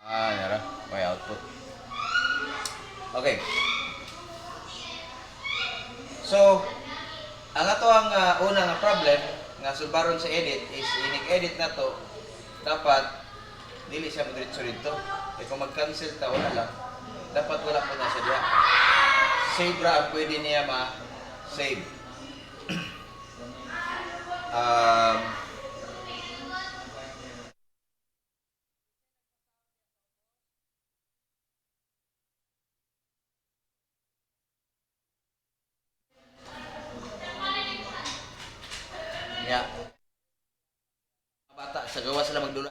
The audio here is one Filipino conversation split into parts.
Nara, may output. Okay. So, ang ato ang unang problem nga sulbaron sa edit is inig-edit na to dapat dili siya madiretso dito. E kung mag-cancel ta wala lang, dapat wala po na siya diha. Save ra ang pwede niya ma-save. Yeah. Bata sa gawa sila magdula.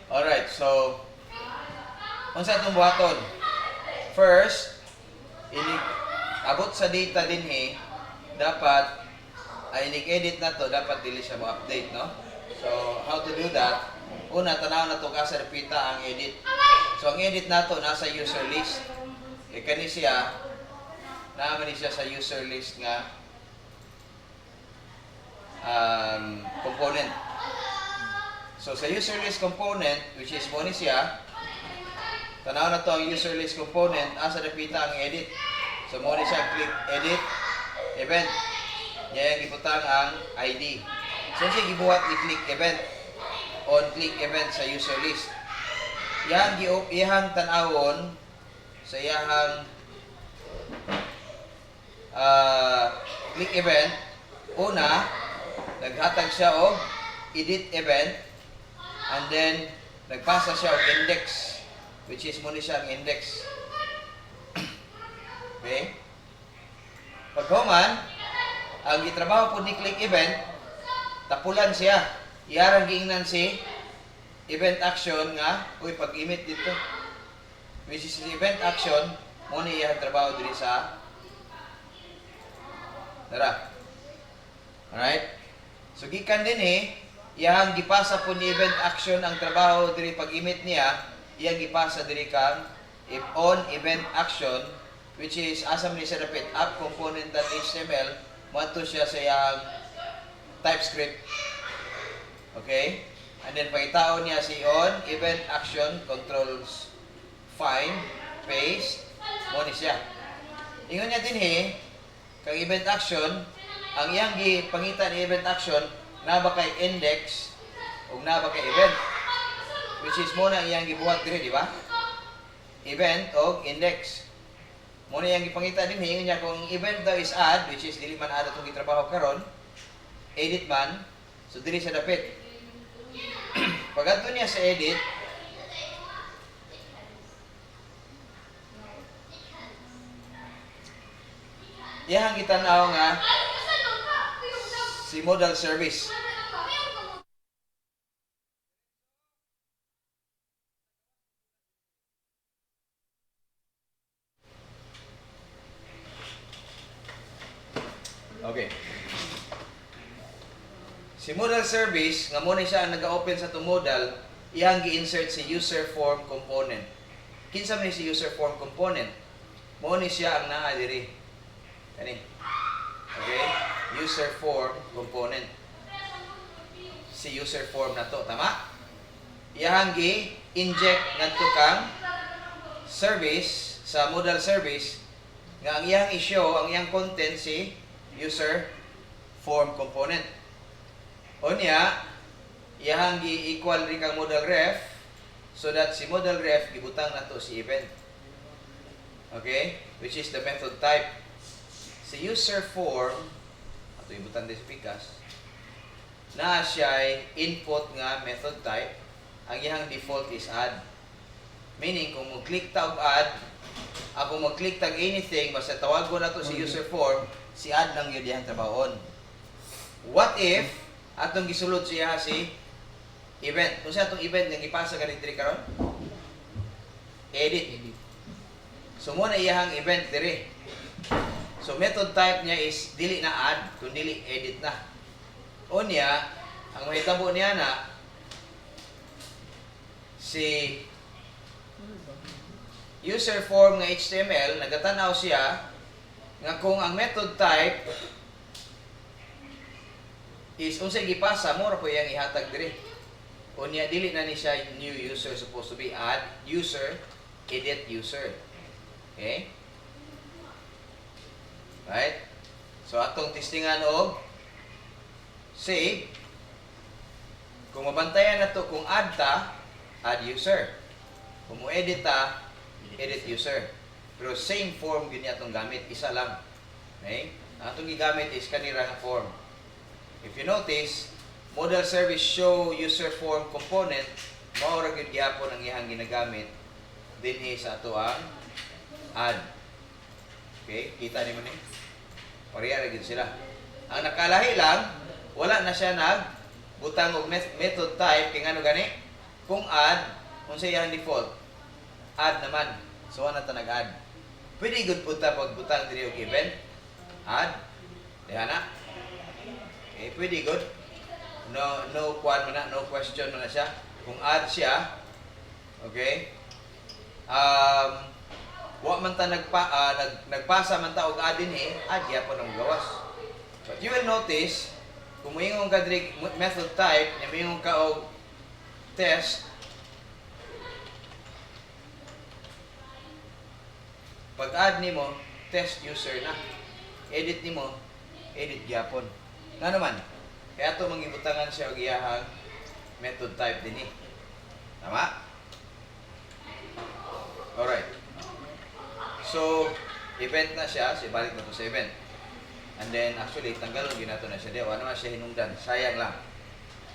Alright, so unsa itong buhaton? First, abot sa data din dapat ay inig-edit na to, dapat dili siya mo-update, no? So, how to do that? Una, tanaw na to kasi repita ang edit. So, ang edit na to nasa user list. E kani siya, naman siya sa user list nga component. So, sa user list component, which is mo ni siya, tanaw na to ang user list component, asa repita ang edit. So, mo ni siya, click edit, event. Yan yung iputang ang ID. So, siya gibuhat i-click event. On click event sa user list. Iyang tanawon sa iyang click event. Una, naghatag siya og edit event. And then, nagpasa siya og index. Which is muna siya ang index. Okay? Paghuman, ang gitrabaho po ni click event, tapulan siya. Iyarang giingnan si event action nga, pag-emit dito. Which is event action, muna iyang trabaho diri sa Tara. Alright? So, gikan din iyang gipasa po ni event action ang trabaho diri pag-emit niya, iyang gipasa diri kang on event action, which is asam ni siya dapat app component.html, mato siya sa iyang TypeScript. Okay? And then pagitaon niya si on event action, controls find, paste, mo ni siya. Ingon niya din kang event action, ang iyang gipangita ni event action, na ba kay index o na ba kay event? Which is mo na iyang gibuhat diri, di ba? Event o index. Mo na iyang gipangita din ingon niya kung event daw is add, which is dili man add atong gitrabaho karon, edit man, so dili siya dapit. Pag-adto niya sa edit, iyang gitanaw nga si modal service. Okay. Si modal service, nga muna siya ang nag-open sa itong modal, iyang gi-insert si user form component. Kinsa man si user form component? Muna siya ang naa diri. Kani. Okay? User form component. Si user form na to, tama? Iyang gi-inject ngadto kang service sa modal service nga ang iyang i-show, ang iyang content si user form component. O niya, iyang gi-equal rin kang modal ref so that si modal ref gibutang na to si event. Okay? Which is the method type. Si user form, ato ibutang din sa Picas, na siya input nga method type, ang iyang default is add. Meaning, kung mag-click tag add, ako mag-click tag anything, basta tawag ko na to si user form, si add lang yun iyang trabahon. What if, atong gisulod siya si event. Kung siya itong event nga ipasa ka diri karon? Edit. So muna iyang event diri. So method type niya is dili na add, kung dili edit na. O niya, ang mahitabo niya na si user form nga HTML, nagatanaw siya nga kung ang method type is unsay gipasa mo ra po yang ihatag diri. Unya dili na ni siya new user, supposed to be add user, edit user. Okay? Right? So atong testingan og save. Kung mabantayan na to, kung add ta, add user. Kung mo edit ta, edit user. Pero same form gini atong gamit, isa lang. Okay? Ang atong gigamit is kanira nga form. If you notice, model service show user form component, mao ra gyud gyapon ang iyang ginagamit dinhi sa ato ang add. Okay? Kita nimo ni? Pareha ra gyud sila. Ang nakalahi lang, wala na siya butang og method type kay ngano gani? Kung add, unsay iyang default? Add naman. So ana ta nag-add. Pwede gud punta pag butang diri og event. Add. Diha na. Okay, pwede good. No question man na siya. Kung add siya, okay? Wa man ta nagpasa man ta og add dinhi, add gyapon ang gawas. But you will notice, kung moingon ka diri method type, moingon ka og test, pag add nimo, test user na. Edit nimo, edit gyapon. Nga naman, kaya ito mangibutangan siya og iyahang method type din eh. Tama? Alright. So, event na siya, balik na to sa event. And then, actually, tanggalon yun nato na siya. Wala naman siya hinungdan. Sayang lang.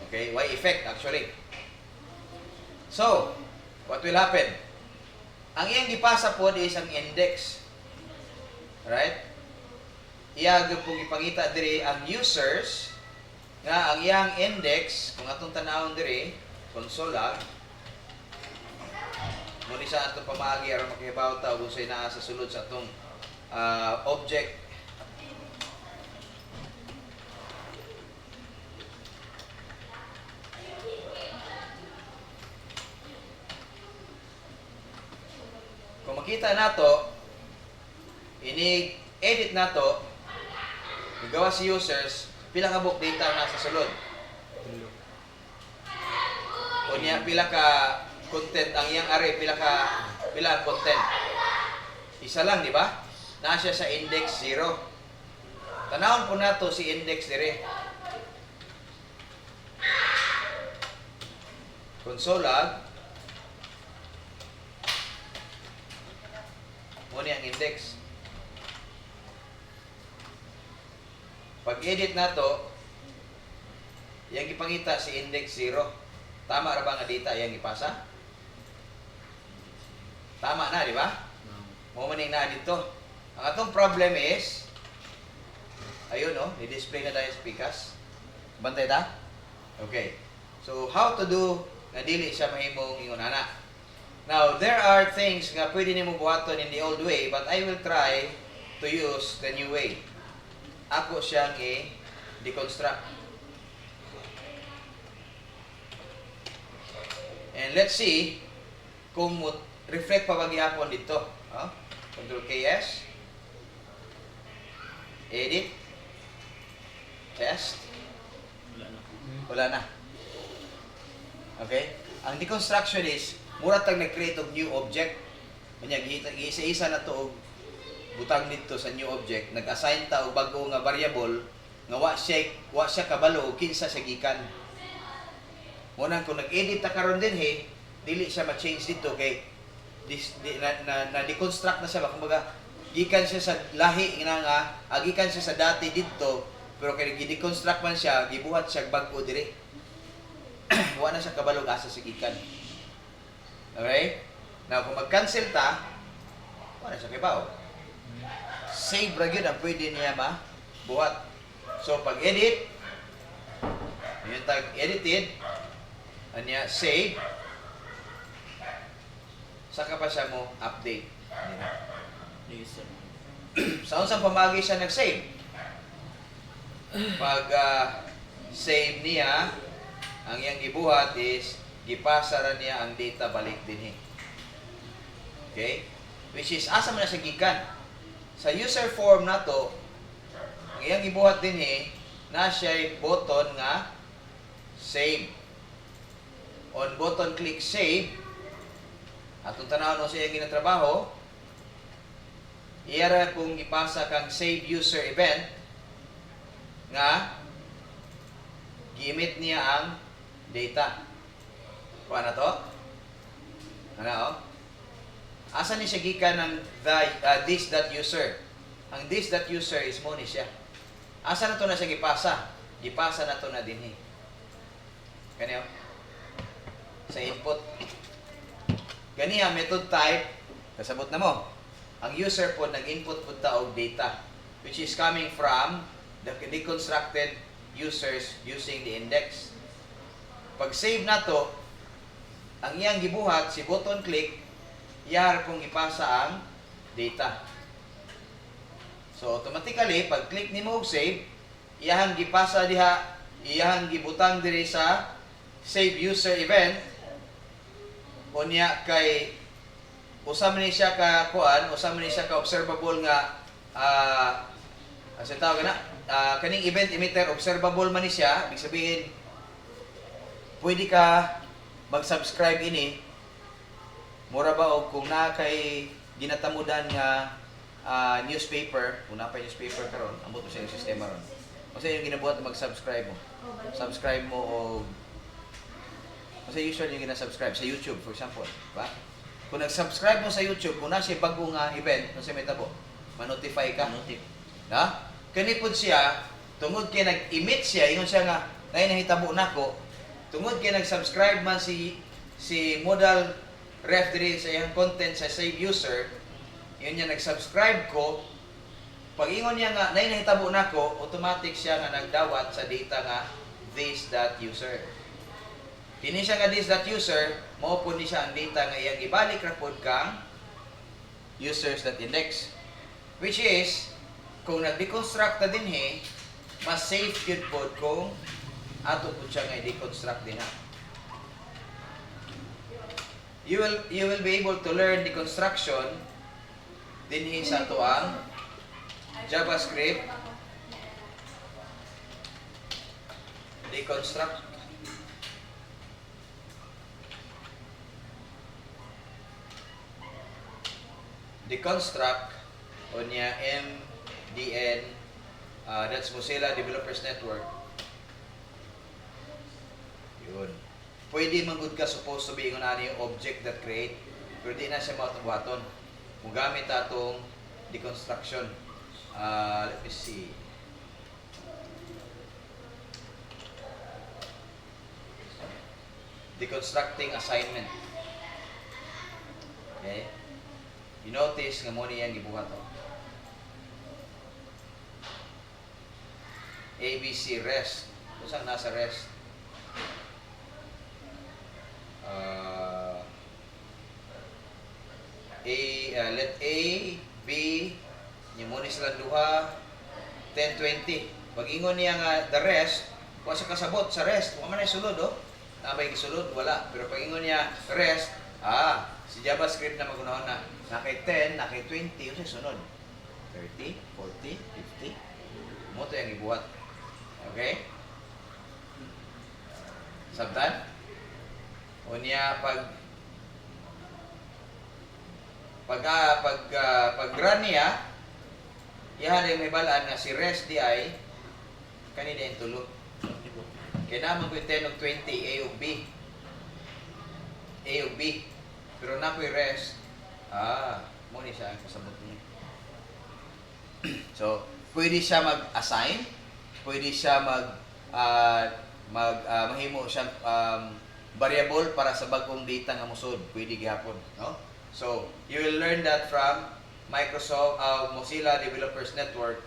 Okay? Why effect, actually? So, what will happen? Ang iyang gipasa po is ang index. Right? Iyag po ipangita diri ang users nga ang iyang index kung atong tanawon diri console mo ni sa atong pamaagi aron makihabaw ta kung say naa sa sulod sa atong object. Kung makita nato ini edit nato gawa si users, pila ka book data na sa sulod? O niya, pila ka content ang iyang array, pila ang content? Isa lang, di ba? Na siya sa index 0. Tanawon po nato si index dire. Console mo ni ang index. Pag-edit na to, yang ipangita si index 0. Tama ra ba nga data yang ipasa? Tama na, di ba? Mo maning na dito. Ang atong problem is, ayun no, i-display na tayo sa Picas. Bantay ta? Okay. So, how to do nga dili siya mahimong ingon ana. Now, there are things nga pwede nimo buhaton in the old way, but I will try to use the new way. Ako siyang i-deconstruct. And let's see kung reflect pa ba gihapon dito. Control KS. Edit. Test. Wala na. Okay? Ang deconstruction is, mura tag nag-create of new object. Kanya, isa-isa na to butang dito sa new object, nag-assign ta og bago nga variable nga wa siya kabalo og kinsa siya gikan. Mo nang kung nag-edit ta karon din dili siya ma-change dito kay na deconstruct na siya, kumbaga gikan siya sa lahi nga gikan siya sa dati dito, pero kay gi-deconstruct man siya, gibuhat siya bag-o dire. Wa na siya kabalo asa sa gikan. Okay? Now kung mag-cancel ta, wala siya kibaw. Save ra gyud ang pwede niya buhat. So pag edit, yung tag edited, anya save, saka pa siya mo update. Sa unsang pamagi siya nag-save? Pag save niya, ang iyang gibuhat is gipasa ra niya ang data balik dinhi. Okay? Which is asa man na siya gikan. Sa user form na to, ang iyang gibuhat dinhi, na siya'y button nga save. On button click save, atong tanawon sa iyang ginatrabaho, iyara kung ipasa kang save user event nga gi-emit niya ang data. Kuha na to? Ano? Asa ni siya gikan ng this.user? Ang this.user is mo ni siya. Asa na to na siya gipasa? Gipasa na to na dinhi. Kaniyo? Sa input. Ganiya method type, kasabot na mo. Ang user po nag-input po ta og data which is coming from the deconstructed users using the index. Pag save na to, ang iyang gibuhat si button click, iyar pong ipasa ang data. So automatically pag click nimo og save, iyahang gipasa diha, iyahang gibutang diri sa save user event. Unya kay usam ni siya ka kuan, usam ni siya ka observable nga asa tawag na kaning event emitter observable man ni siya, ibig sabihin pwede ka mag-subscribe ini. Mura ba og kung na kay ginatamudan nga newspaper, kung na pa newspaper karon, ambot mo siya yung sistema ron. Kasi yung ginabuhat mag-subscribe mo. Subscribe mo og kasi usually yung gina-subscribe sa YouTube for example, ba? Kung nag-subscribe mo sa YouTube, kung na siya bagong event, kung siya may tabo, ma-notify ka. Na? Kanipod siya, tungod kay nag-emit siya, ingon siya nga, nay nahitabo nako, tungod kay nag-subscribe man si modal ref diri sa iyang content sa save user, yun niya nag-subscribe ko, pag ingon niya nga, nay nahitabo nako, automatic siya nga nagdawat sa data nga this.user. Kini siya nga this.user, maupon ni siya ang data nga iyang ibalik ra pod kang users.index. Which is, kung nag-deconstruct na dinhi, mas safe yun pod kung ato po siya nga i-deconstruct din ha. You will be able to learn deconstruction dinhi sa ato ang JavaScript deconstruct. Deconstruct o niya MDN, that's Mozilla Developers Network. Yun. Pwede manggod ka supposed to be yung object.create, pero di na siya matubuhaton. Kung gamit atong deconstruction. Let me see. Deconstructing assignment. Okay? You notice nga mo niyang gibuhat to. ABC rest. Kung saan nasa rest? Let A, B, niya mo ni sila duha, 10-20. Pag ingon niya nga the rest, kung sa kasabot sa rest, kung man ay sulod, oh. Nabay gisulod, wala. Pero pag ingon niya rest, si JavaScript na magunahon na. Nakay 10, nakay 20, yun siya sunod. 30, 40, 50. Mo to yung ibuhat. Okay? Sabtan? O niya pag run niya, iyan ay may balaan nga si rest di ay kanina yung tulo. Kaya naman ko yung 10 o 20 A o B. A o B. Pero na po yung rest, muna siya ang kasabot niya. So, pwede siya mag-assign, pwede siya mahimo siya variable para sa bagong data nga musod, pwede gihapon, no? So, you will learn that from Mozilla Developers Network.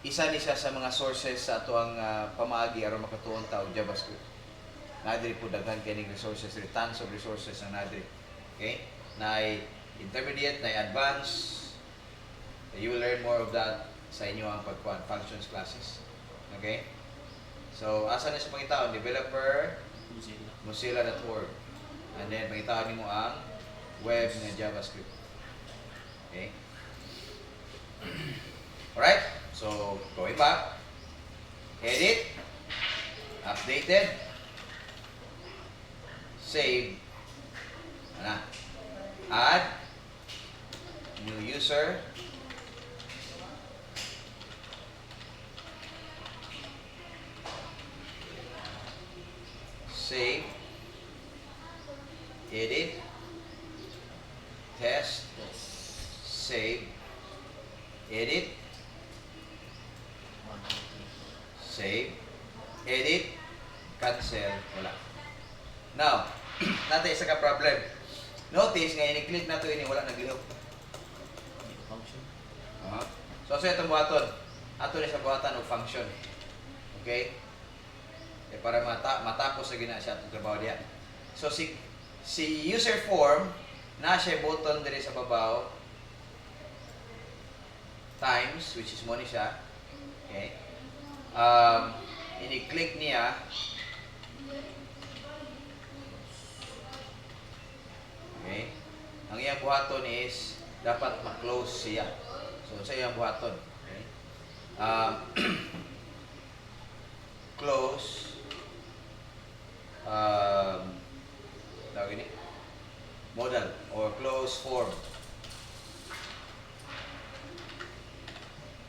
Isa ni siya sa mga sources sa ato ang pamaagi aron makatuon ta og JavaScript. Nadiri po daghan kining resources, tons of resources ang nadiri. Okay? Na intermediate, na advanced. You will learn more of that sa inyo ang pagkuhan functions classes. Okay? So, asa na siya pangitaon? Developer Mozilla.org. And then, pangitaon nimo ang web na JavaScript. Okay? Alright? So, going back. edit, updated, save, ana, add, new user, save, edit, test, save, edit, save, edit, cancel, wala. Now, natin isa ka problem. Notice nga ini-click na to ini wala naglihok. Function. So sa itong buhaton, ato ni sa buhatan og function. Okay? Para matapos sa gina siya itong trabaho diya. So si user form na siya button diri sa babaw times, which is mo ni siya. Okay? Ini-click niya. Okay? Ang iyang buhaton is dapat ma-close siya. So sa iyang buhaton. Okay? Close. Tawag ini modal or close form.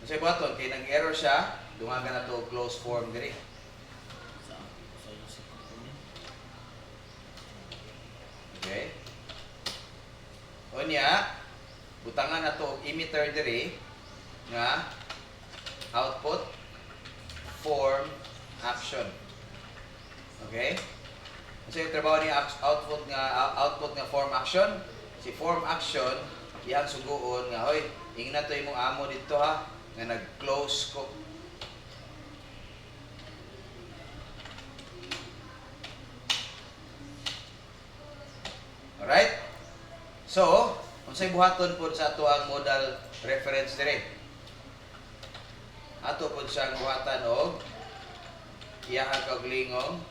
Sa buhaton kay nag-error siya, dungagan na to close form diri. Sa user component. Okay? Unya, butangan na to emitter diri nga output form action. Okay? Kasi yung trabaho ni output nga form action, si form action iyang suguon nga hoy, ingna to imong amo dito ha nga nag-close ko. Alright? So, unsay buhaton po sa ato ang modal reference dire. Ato po siyang buhatan og iyahang kauglingong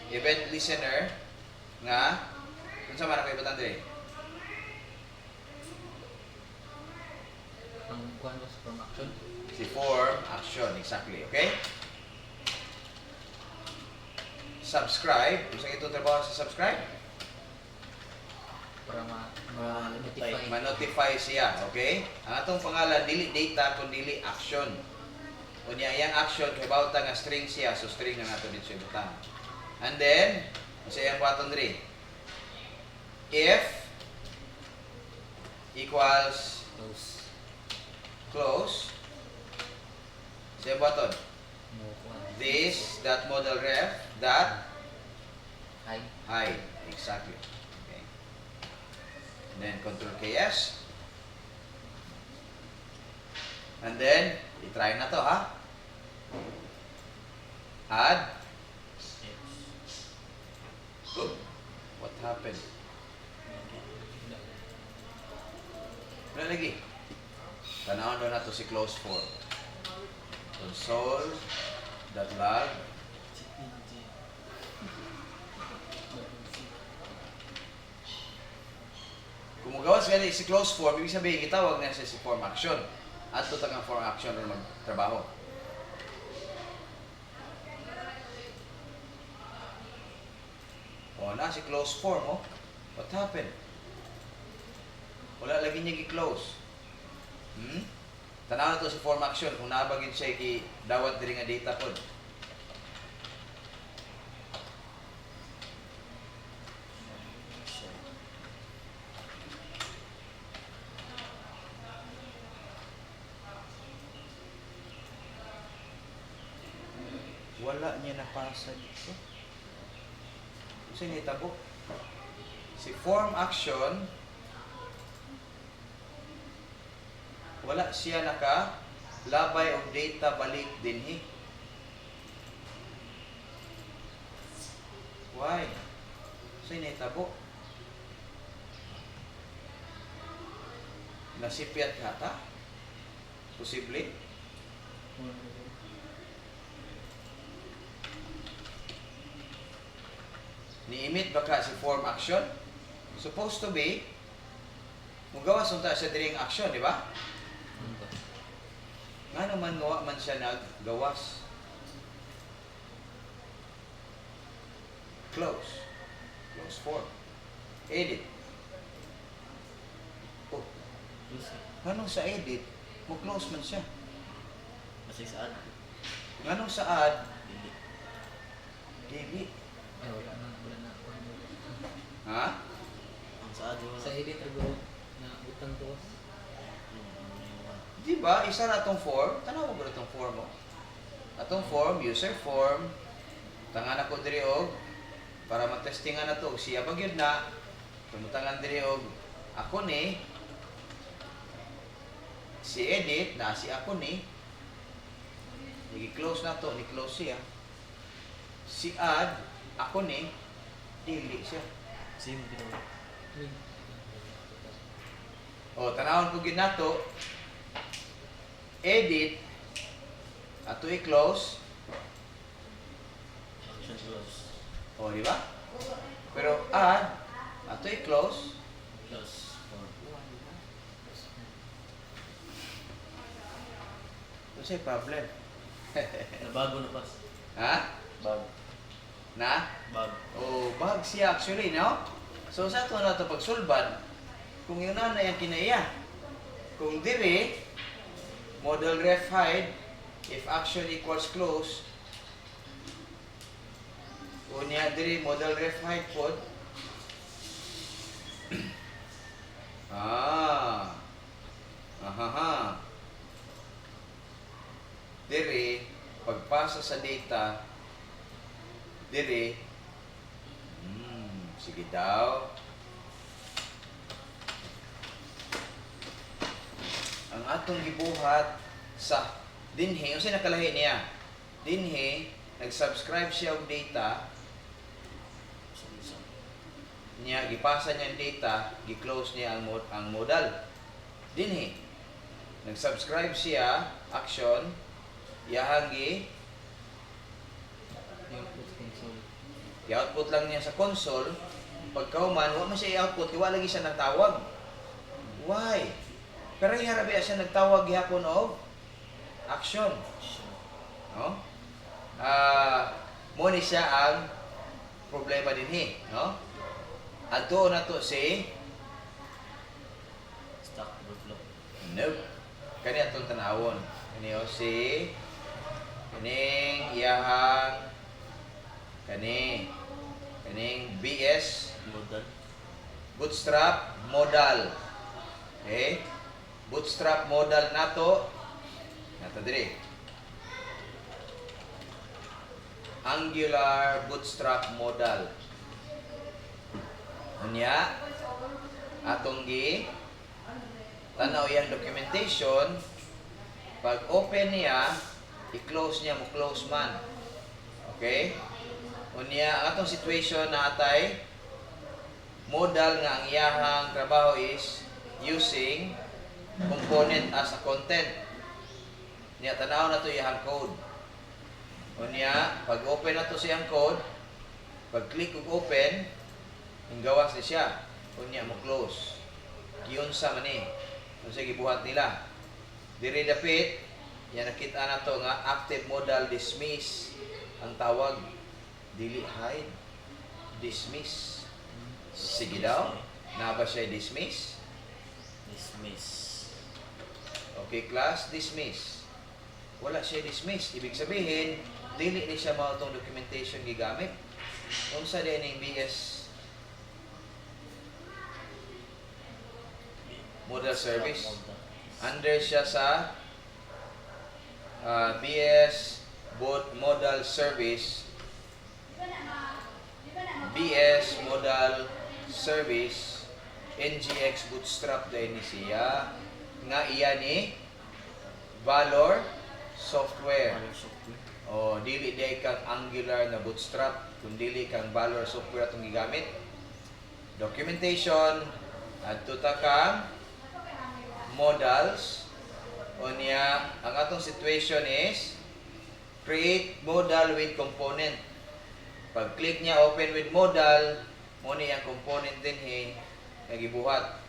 event listener nga unsa man ang kaibutan dire? Ang kuan was from action. Si form action, exactly. Okay? Subscribe. Unsa itong trabaho sa subscribe? Para ma-notify. Ma-notify siya, okay? Ang atong pangalan dili data kun dili action. Unya iyang action kay bawta nga string siya, so string na nato dito sa butang. And then, sa iyang button diri. If equals Close. close, sa iyang button. Mo kuan. This dot model ref dot Hide. hide. Exactly. Okay. And then control KS. And then, i-try na to ha. Add. What happened? Wala lagi. Tanawon doon na to si close form. Console.log. Kung magawas gani si close form, ibig sabihin gitawag na siya si form action. At tutang ang form action ron magtrabaho. O na si close form, oh. What happened? Wala lagi niya gi-close. Tanaw na to si form action kung nabagin siya dawat diri nga data pod. Wala niya napasa dito. Kasi nitabo. Si form action, wala siya naka labay og data balik dinhi. Why? Kasi nitabo. Nasipyat hata? Posible? Ni-emit baka si form action? Supposed to be, mugawas unta siya diri ang action, di ba? Nga naman gawa man siya naggawas. close. Close form. Edit. Oh, Close eh. nganong sa edit, mo close man siya. Basta sa ad. Nganong sa add, Dili. dili. Ay, wala na. Ha? Ang sa ad, wala. Sa edit ago na utang to. Di ba? Isa na itong form. Tanaw mo ba itong form mo? Atong form, user form. Tangan ako diri og para matestingan na to. Siya ba gyud na? Tumutangan diri og ako ni si edit na si ako ni. Nigi-close na to, ni-close siya. Si add, ako ni, dili siya. Same ginawa. O, tanawon ko ginato, edit, ato i-close, Action close. o, di ba? Pero add, ato i-close, Close. Or ano siya problem? nabago na pas. Ha? Bag. Na? Bag. O, bag siya actually, no? So, sa ito na ito pagsulbad, kung yun na yung kinaiya. Kung diri, model ref hide, if action equals close, unya diri model ref hide pod. Ahaha. Diri, pagpasa sa data, diri, sige daw. Ang atong gibuhat sa dinhi, unsay nakalahi niya? Dinhi, nag-subscribe siya og data, Isa-isa. niya gipasa niya ang data, gi-close niya ang modal. Dinhi, nag-subscribe siya, action, iyahang Output console. i-output lang niya sa console. Pagkauman, wa man siya i-output, kaya lagi siya nagtawag. Why? Pero harabi siya nagtawag gihapon og action. No? Mo ni siya ang problema dinhi, no? Adto na to si Stack overflow. nope. Kani atong tanawon. Kani o si kaning iyahang kaning BS Modal. bootstrap modal. Okay? Bootstrap modal nato diri. Angular bootstrap modal. Unya atong tanaw yang documentation. Pag open niya, i-close niya, mo close man. Okay? Unya ang atong situation na atay modal nga ang iyahang trabaho is using component as a content. Niya tanaw na to iyahang code. Unya pag open na to siyang code, pag click og open, ang gawas ni siya. Unya mo close. Giunsa man ni. Unsa gibuhat nila? Diri dapit, yan nakita na to nga active modal dismiss ang tawag. Dili hide. Dismiss. Sige daw. Na ba siya dismiss? Dismiss. Okay, class, dismiss. Wala siya dismiss. Ibig sabihin, dili ni siya mao tong documentation gigamit. Unsa din ning BS model service? Under siya sa BS modal service. BS modal service NGX bootstrap dahil ni siya nga iya ni Valor software. Valor software. O dili day kang Angular na bootstrap, kung dili kang Valor software atong gigamit. Documentation adto ta kang modals. Unya ang atong situation is create modal with component. Pag click niya open with modal, mo ni ang component din nga gibuhat.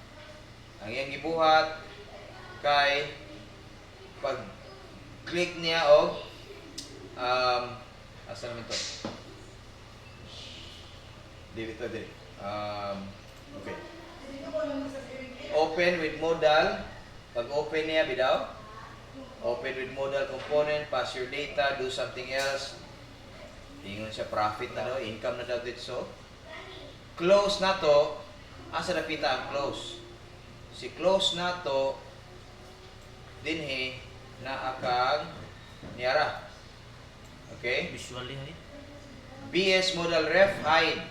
Ang iyang gibuhat kay pag click niya og asa naman to? Dito din. Okay. Open with modal. Pag open niya, bidaw. Open with modal component, pass your data, do something else. Ingon siya profit na daw, income na daw dito. So, close na to. Asa napita ang close? Si close na to, dinhi na akang niyara. Okay? Visually ay. BS modal ref hide.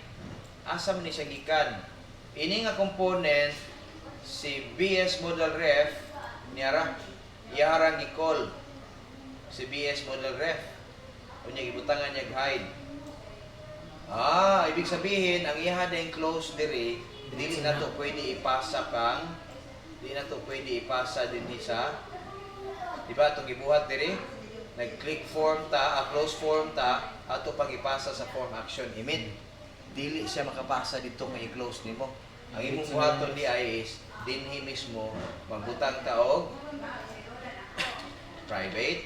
Asa man ni siya gikan? Ini nga component si BS modal ref niyara iharang gi-call si BS modal ref. Unya gibutangan niya hide. Ibig sabihin ang iha ding close diri dili na to pwede ipasa kang di na to pwede ipasa dinhi sa di ba to gibuhat diri nag-click form ta, close form ta ato pag ipasa sa form action emit. Dili siya makapasa dito nga i-close nimo. Ang imong buhaton di ay is dinhi mismo magbutang ta og private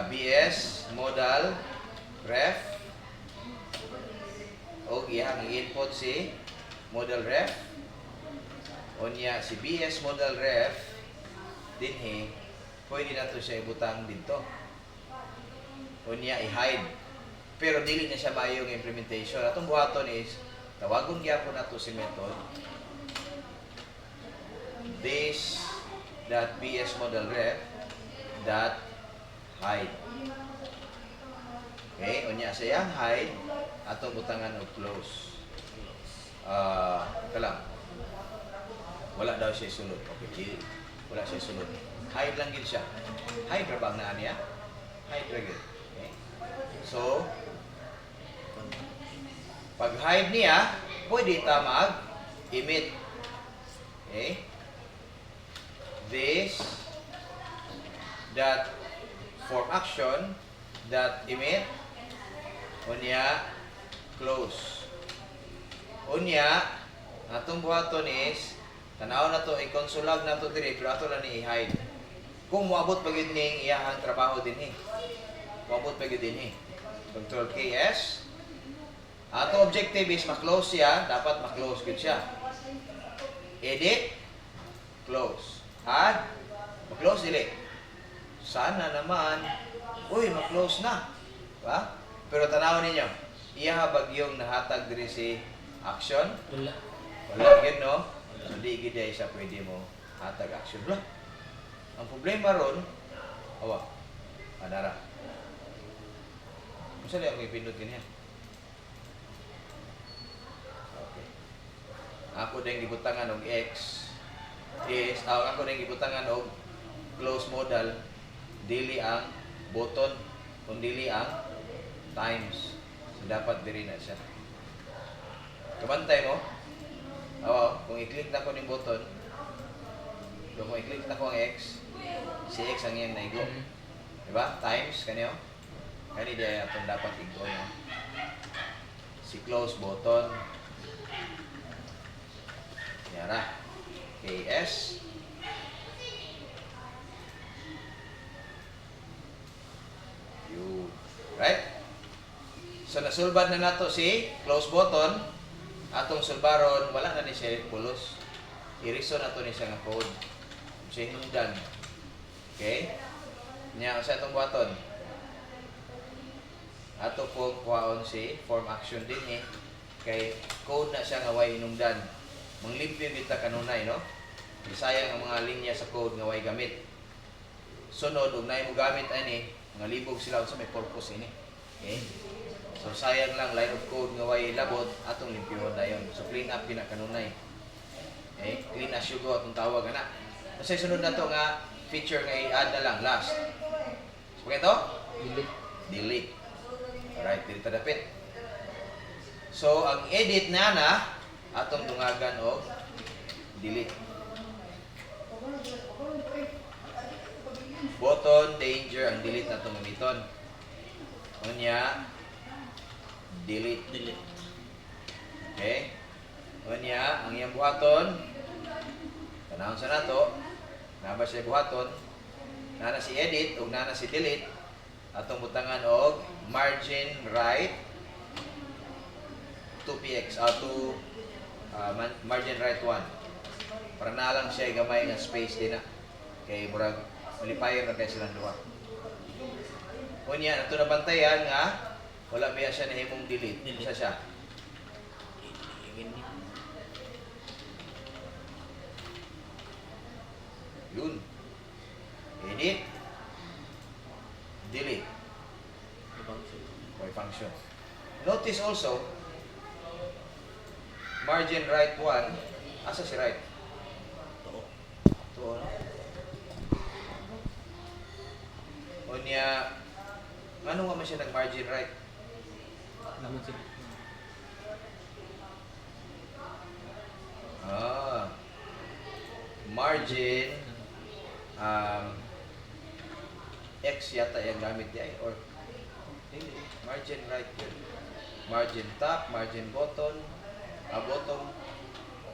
BS modal ref o iyang i-input si modal ref unya si BS modal ref dinhi pwede na to siya ibutang dito unya i-hide pero dili na siya maayo ang implementation. Atong buhaton is tawagon gyapon nato si method this dot BS modal ref dot hide. Okay, unya sa iyang hide atong butangan og close. Kalang. Wala daw siya sulod. Okay, wala siya sulod. Hide lang gid siya. Hide ra bang naa niya? Hide ra gid. Okay. So, pag hide niya, pwede ta mag-emit. Okay? This dot form action dot emit unya close. Unya atong buhaton is tanaw na to i-consulag na to diri pero ato lang ni i-hide. Kung moabot pa gyud ning iyahang trabaho dinhi. Moabot pa gyud dinhi. Control KS. Ato objective is ma-close siya, dapat ma-close gyud siya. Edit, close. Add, ma-close dili. Sana naman, uy, ma-close na. Diba? Pero tanawon ninyo, iya bagyong nahatag diri si action. Wala. Wala gyud no. So di gyud ay siya pwede mo hatag action. Wala. Ang problema ron, awa, anara. Masa liya ang ipindot ganyan? Okay. Ako din gibutangan og X is ako din gibutangan og close modal dili ang button kung dili ang times. So dapat diri na siya. Kabantay mo? Oo, kung i-click na ko ning button, kung i-click na ko ang X, si X ang iyang naigo. Diba? Times, kaniyo. Kani di ay atong dapat igo no? Si close button. Yara. KS. Yun. Right? So, nasulbad na nato si close button. Atong sulbaron, wala na ni siya pulos. I-reason na to ni siya nga code. Siya hinundan. Okay? Nya, sa itong button. Ato pong kuhaon si form action din eh. Kay code na siya nga way hinungdan. Manglimpyo kita kanunay, no? Sayang ang mga linya sa code nga way gamit. Sunod, ug naay mo gamit ani, mga libog sila sa may purpose ini. Okay? So sayang lang line of code nga way labot atong limpyuhon dayon. So clean up gina kanunay. Okay? Clean as you go atong tawag ana. Kasi sunod na to nga feature nga i-add na lang last. So ito? Delete. Delete. Alright, dito dapit. So ang edit na atong dungagan og delete. Button, danger, ang delete na itong gamiton. Unya, delete. Delete. Okay? Unya, ang iyang buhaton, tanahon sa nato, naba siya buhaton, nana si edit, o nana si delete, atong butangan og margin right, 2px, margin right 1. Para na lang siya gamay nga space din na. Kay murag malipayon na kayo silang duwa. Kunya, nato na bantayan nga wala ba siya nahimong delete. Isa siya. Yun. Edit. Delete. By function. Notice also, margin right 1, asa si right? Tuo. Unya, ano nga man siya nag-margin right? Naman sila. Margin X yata yung gamit niya or hindi, margin right yun. Margin top, margin bottom, bottom,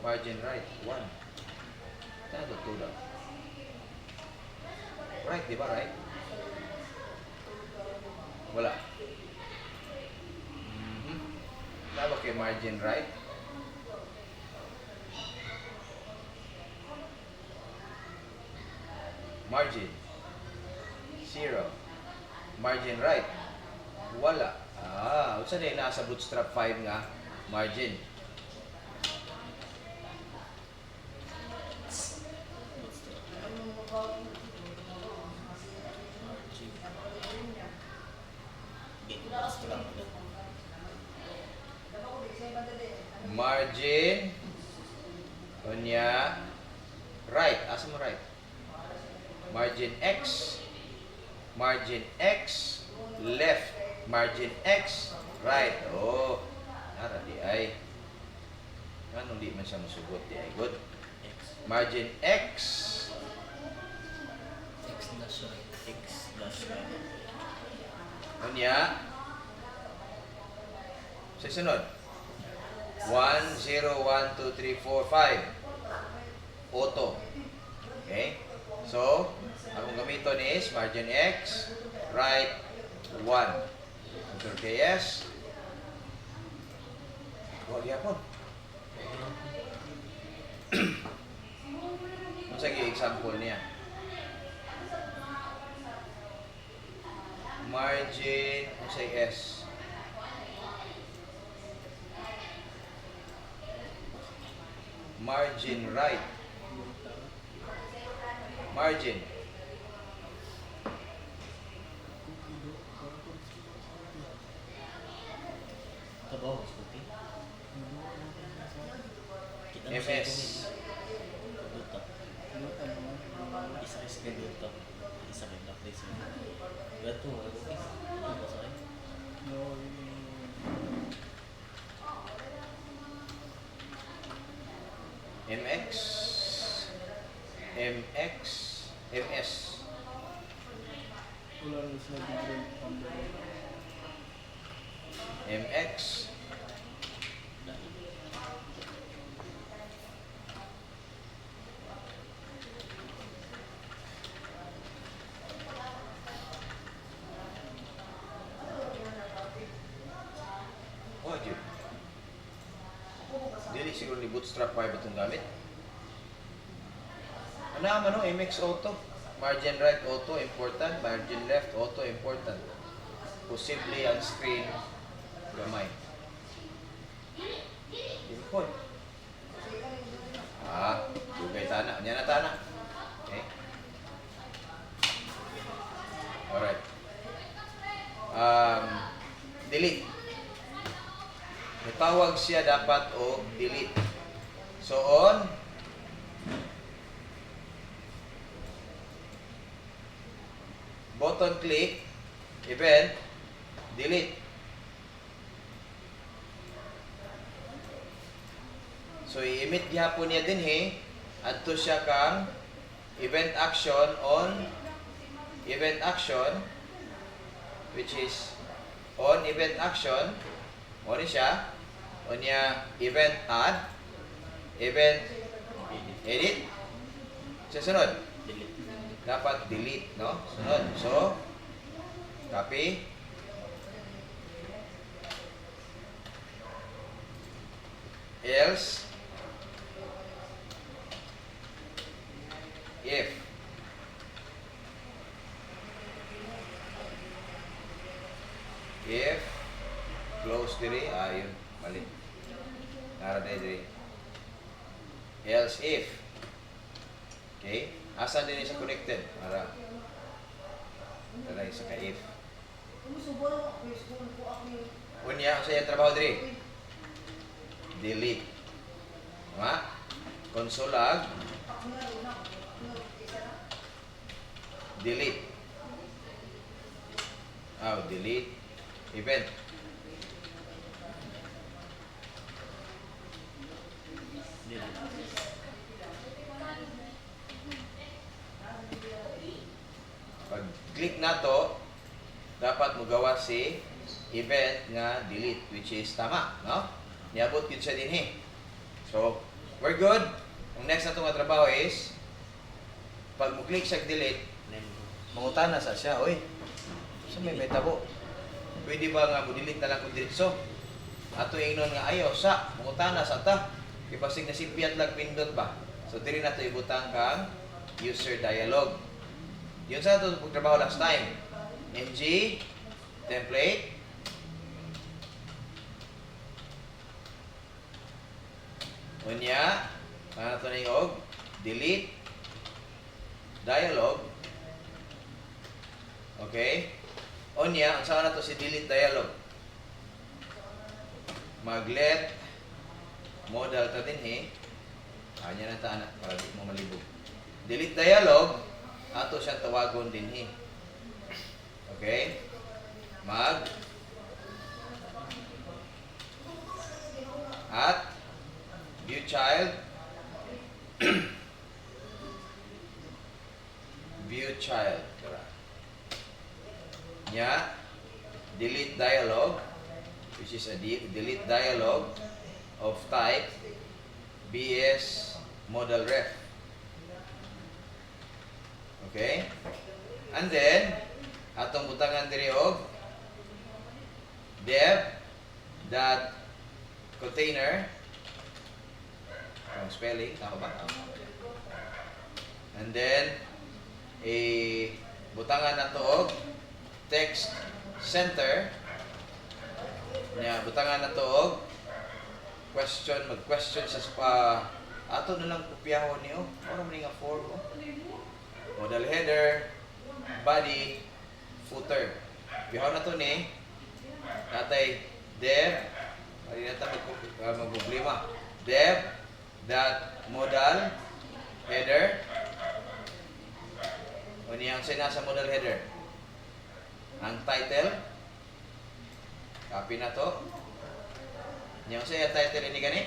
margin right, 1. Saan ito lang? Right, di ba right? Wala. Tama kay margin right? Margin 0. Margin right? Wala. Unsa na nasa bootstrap 5 nga margin? Margin unya right, asa mo right? Margin X, margin X, left, margin X, right. Oh, nara di ay. Ano di man siya masugot di ay good. Margin X, X dash right. X dash right. unya sa sunod 1, 0, 1, 2, 3, 4, 5 auto. Okay? So, akong gamiton is margin X, right 1. Control KS. Huwag yapon. Ano sa example niya? Margin, ano sa S? Margin right. Margin. Tabaw, okay. MS. Duta. Isa ka duta. Isa ka place. Gato, okay. Ano ba sa'yo? MX. MX. MS. MX. Oh, Jud. Dili siguro ni Bootstrap 5 itong gamit. Ano naman no? MX auto. Margin right auto important. Margin left auto important. Posible ang screen gamay. Import. Dugay tana. Anya na tana. Okay. Alright. Delete. Itawag siya dapat o delete. So on button click, event, delete. So i-emit gihapon niya din adto siya kang event action on event action which is on event action mo ni siya o niya event add, event edit. Sa sunod Delete. dapat delete, no? Sunod. So, copy. else if close diri, yun, mali. Nara diri. Else if. Okay? Asa din sa connected? Para. Tara isa ka if. Unya, sa iyang trabaho diri. Delete. Tama? Konsolag. Delete. Delete. Event. Pag click na to, dapat magawa si event nga delete, which is tama, no? Niabot yun siya din So, we're good. Ang next na itong trabaho is, pag mo click sa delete, mangutan na sa siya, oy, sa may tabo. Pwede ba nga mo delete na lang kung diretso? Ato ingnon nga ayaw sa, mangutan na sa ta. Ipasig na si Piat lag pindot ba? So, diri na ito ibutang kang user dialog. Yun sa ito pagtrabaho last time. ng template. Unya, ano ito na yung delete dialog. Okay? Unya, ang saan na ito si delete dialog? Mag-let modal ta din Anya na ta anak para di mo malibog. Delete dialog ato siyang tawagon din Okay? Mag at view child view child nya delete dialog, which is a delete dialog of type BS model ref. Okay? And then atong butangan diri og dev dot container spelling tama ba? And then butangan nato og text center nya butangan nato og question, mag-question sa ato na lang kopyahon niyo ora man nga form model header, body, footer. Bihon na to natay dev ali nata magproblema dev dot modal header unya ang sa model header ang title copy na to yung sa title ini gani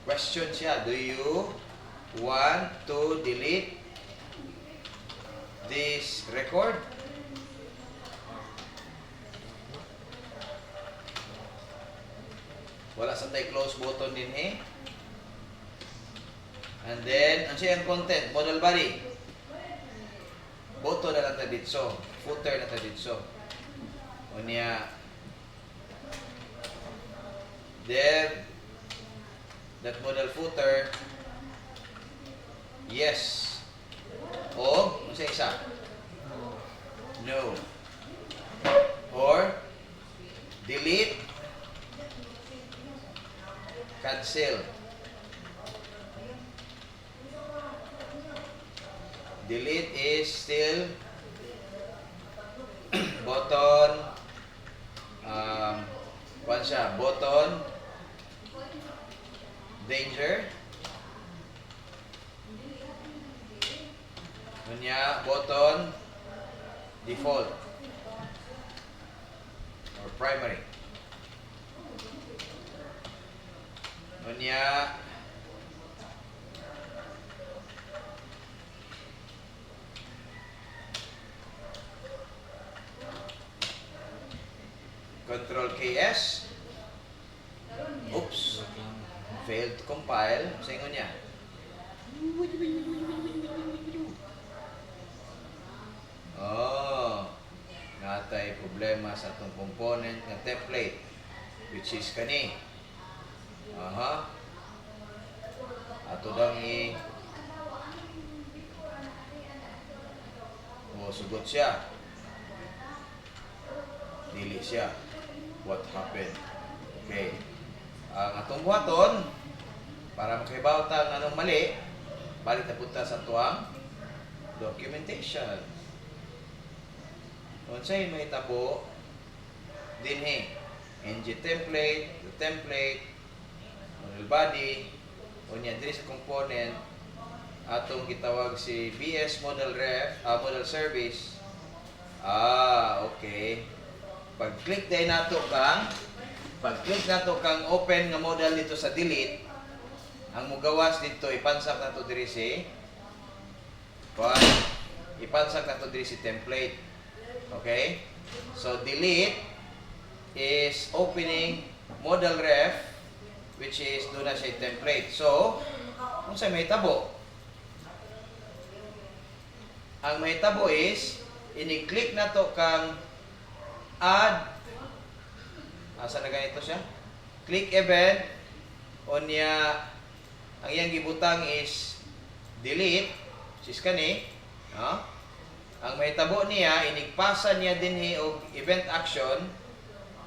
question siya, do you want to delete this record? Wala sa tayo close button din And then, ang siyang content, model body. Button na lang ta dito. Footer na ta dito. Unya dev that model footer yes o isa no or delete cancel delete is still button button danger unya button default or primary unya control KS oops failed to compile sa ingon niya Oh, natay problema sa atong component nga template which is kani. Aha. Ato dang sugot siya. Dili siya. What happened? Okay. Ang atong buhaton para makahibaw ta ng anong mali, balik na punta sa tuwang documentation. Unsay may tabo dinhi ng template, the template, model body, unya diri sa component atong gitawag si BS model model service. Okay. Pag-click nato kang open nga model dito sa delete, ang mugawas dito ipansak nato diri si template. Okay? So delete is opening model ref which is doon na siya template. So, kung sa may tabo, ang may tabo is ini-click na to kang add. Asa na ganito siya? Click event. Onya ang iyang gibutang is delete. Sis kani. No? Ang may tabo niya, inigpasa niya dinhi og event action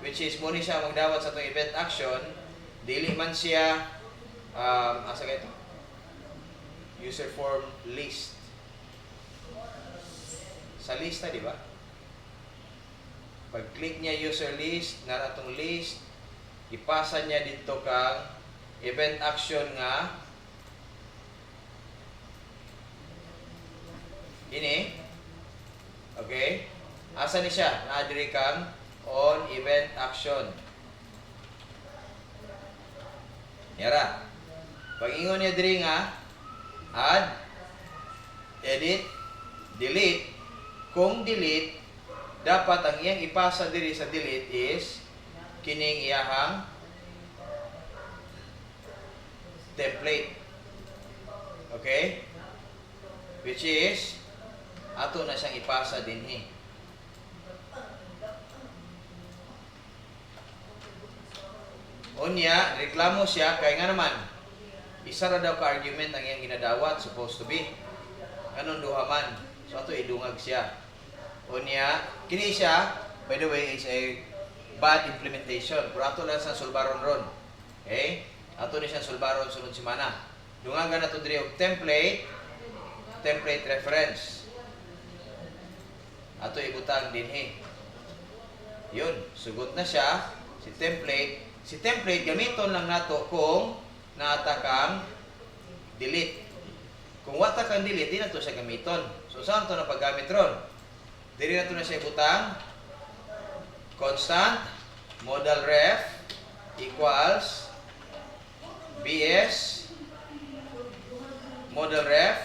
which is muna siya magdawat sa itong event action. Dili man siya asa ganito? User form list. Sa lista, di ba? Pag-click niya user list, na atong list, ipasa niya dito kang event action nga ini. Okay? Asa ni siya? Naadiri kang on event action. Yara. Pag-ingon niya diri nga add, edit, delete. Kung delete, dapat ang iyang ipasa diri sa delete is kining iyahang template. Okay? Which is ato na siyang ipasa dinhi. Unya, reklamo siya kay nga naman isa ra daw ka argument ang iyang ginadawat supposed to be. Kanon duha man. So ato idungag siya. Unya, kini siya, by the way, is a bad implementation. Pero ato lang sa sulbaron ron. Okay? Ato ni siya sulbaron sunod semana. Dungagan na ito diri og template reference. Ato ibutang dinhi. Yun, sugot na siya. Si template gamiton lang nato kung naata kang delete. Kung wata kang delete, di na ito siya gamiton. So saan ito na paggamit ron? Dili na ito na siya ibutang constant model ref equals BS model ref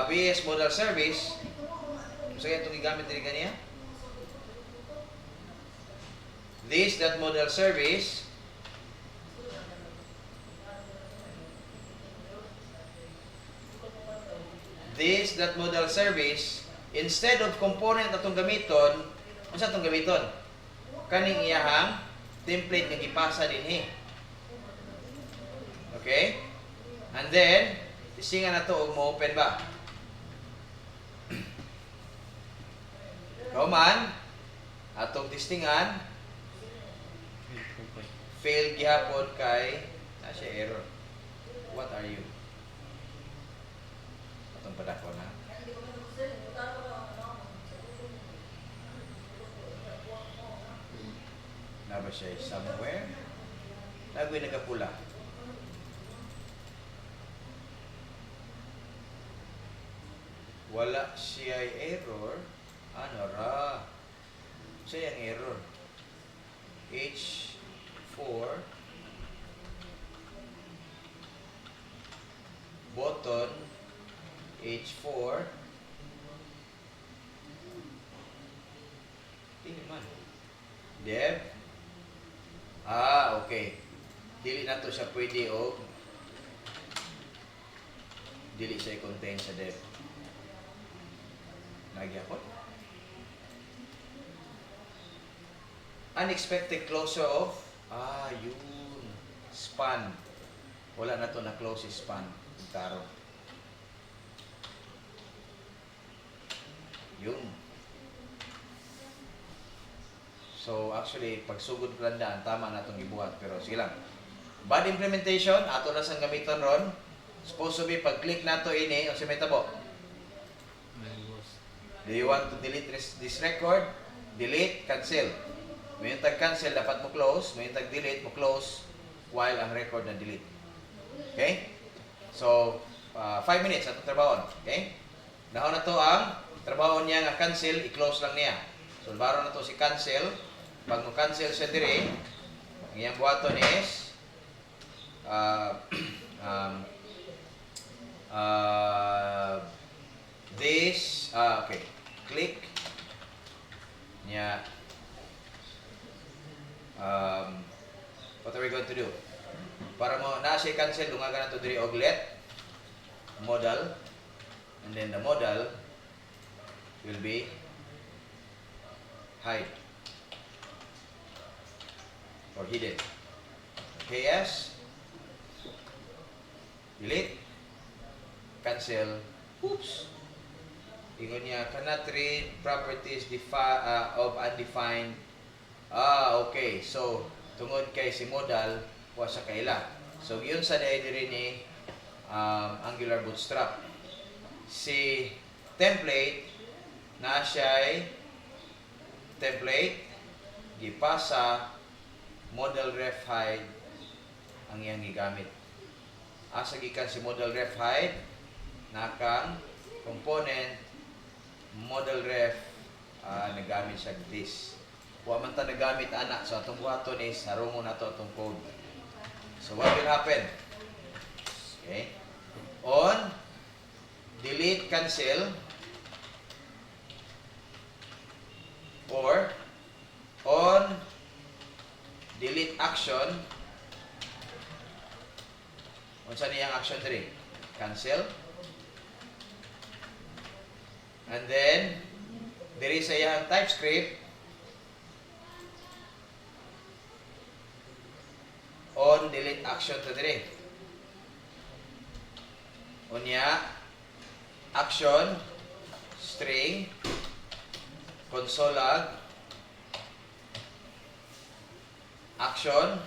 BS model service. So kaya itong igamit din kaniya. This that model service instead of component atong gamiton, unsa atong gamiton? Kaning iyahang template nga gipasa dinhi. Okay? And then isingan nato og mo open ba? Kauman atong testingan failed gihapon kay siya error. What are you? Atong padako na. Naba siya somewhere? Nagoy nagapula. Wala siya error. Ano ra? Siya yung error. H4 button H4 ini man dev okay, dili na to siya pwede o dili siya i-contain sa dev. Nagyapon. Unexpected closure of, yun, span. Wala na to na close span. Taro. Yun. So, actually, pag sugod plandaan, tama na itong ibuhat. Pero sige lang. Bad implementation, ato na sang gamiton ron. Supposed to be, pag-click na to ini, o si may tabo. May boss. Do you want to delete this record? Delete, cancel. May yung tag-cancel, dapat mo close. May yung tag-delete, mo close while ang record na delete. Okay? So, 5 minutes at trabaho. Okay? Naho na to ang trabaho niya nga cancel, i-close lang niya. So, baro na to si cancel. Pag mo cancel siya dire, ang iyang buhaton is okay. Click niya. What are we going to do? Para mo na siya cancel, dungagan na to dire og let modal, and then the modal will be hide or hidden. KS, delete, cancel, oops. Ingon niya, cannot read properties of undefined. Okay. So, tungod kay si modal, wa sa kaila. So, yun sa diri ni Angular Bootstrap. Si template, na siya'y template, gipasa, model ref hide, ang iyang gigamit. Asa gikan si model ref hide, nakang component, model ref, nagamit siya this. Wa man ta nagamit anak, so atong buhaton is harungon nato atong code. So what will happen? Okay. On, delete, cancel, or on, delete action. Unsa niyang action diri? Cancel. And then diri sa iyang TypeScript, on delete action to diri. Unya action string console log action,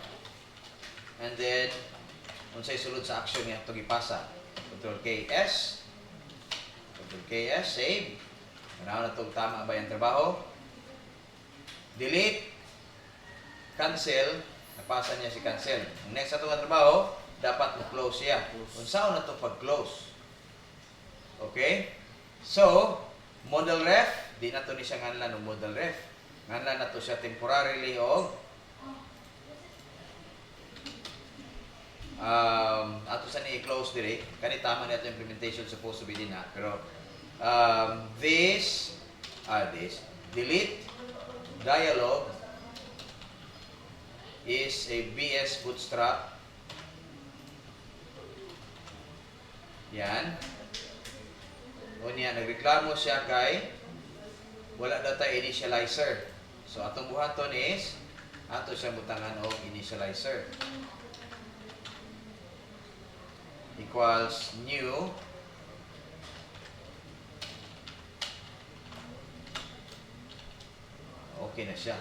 and then unsay sulod sa action niya to gipasa. Control KS, save. Manaw na itong tama ba yung trabaho? Delete, cancel, napasa niya si cancel. Ang next na itong trabaho, dapat mo-close siya. Unsaon na ito pag-close? Okay? So, model ref, di na ito ni siya nganlan ng model ref. Nganlan na ito siya temporarily o ato sa ni i-close dire. Kani tama na ito implementation supposed to be din na. Pero, this delete dialog is a BS Bootstrap. Yan. O niya, nagreklamo siya kay wala daw tayo initializer. So, atong buhaton is ato siyang butangan o initializer. Equals new okay na siya.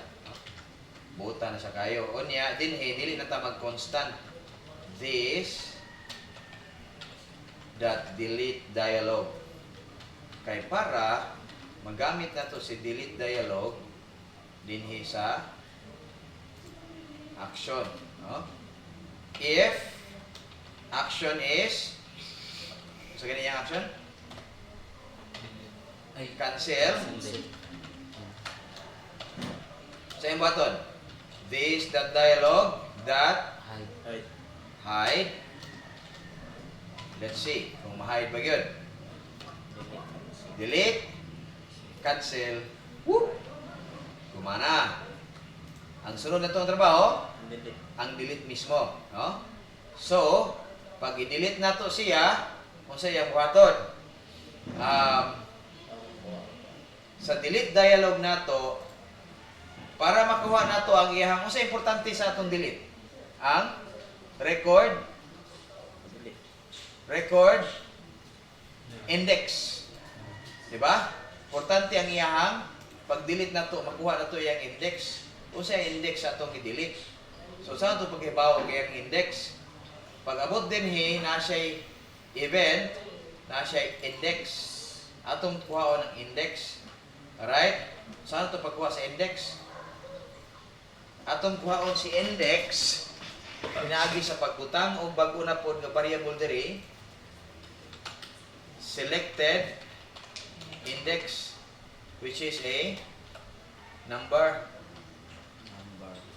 Buta na siya kayo. O niya, dili na ta mag-constant. This dot delete dialog. Kay para magamit na to si delete dialog dinhi sa action. No? If action is sa ganyan action Ay, cancel sa yung button this dot dialog dot hide. hide. Let's see kung ma-hide ba yun. Delete, cancel, whoop, gumana. Ang sunod na itong trabaho ang delete mismo, no? So, pag i-delete na to siya, kung sa iyang buhaton, sa delete dialog nato, para makuha nato ang iyang unsa importante sa atong delete? Ang record index. Di ba? Importante ang iyang pag-delete nato, makuha nato iyang index. Unsa ang index sa atong i-delete? So saan ito paghibaw ang iyang index? Pag abot din na siya event, na siya index. Atong kuhaon ng index. Alright? Saan ito pagkuha sa index? Atong kuhaon si index, pinaagi sa pagbutang o bago na po nga variable diri, selected index, which is a number.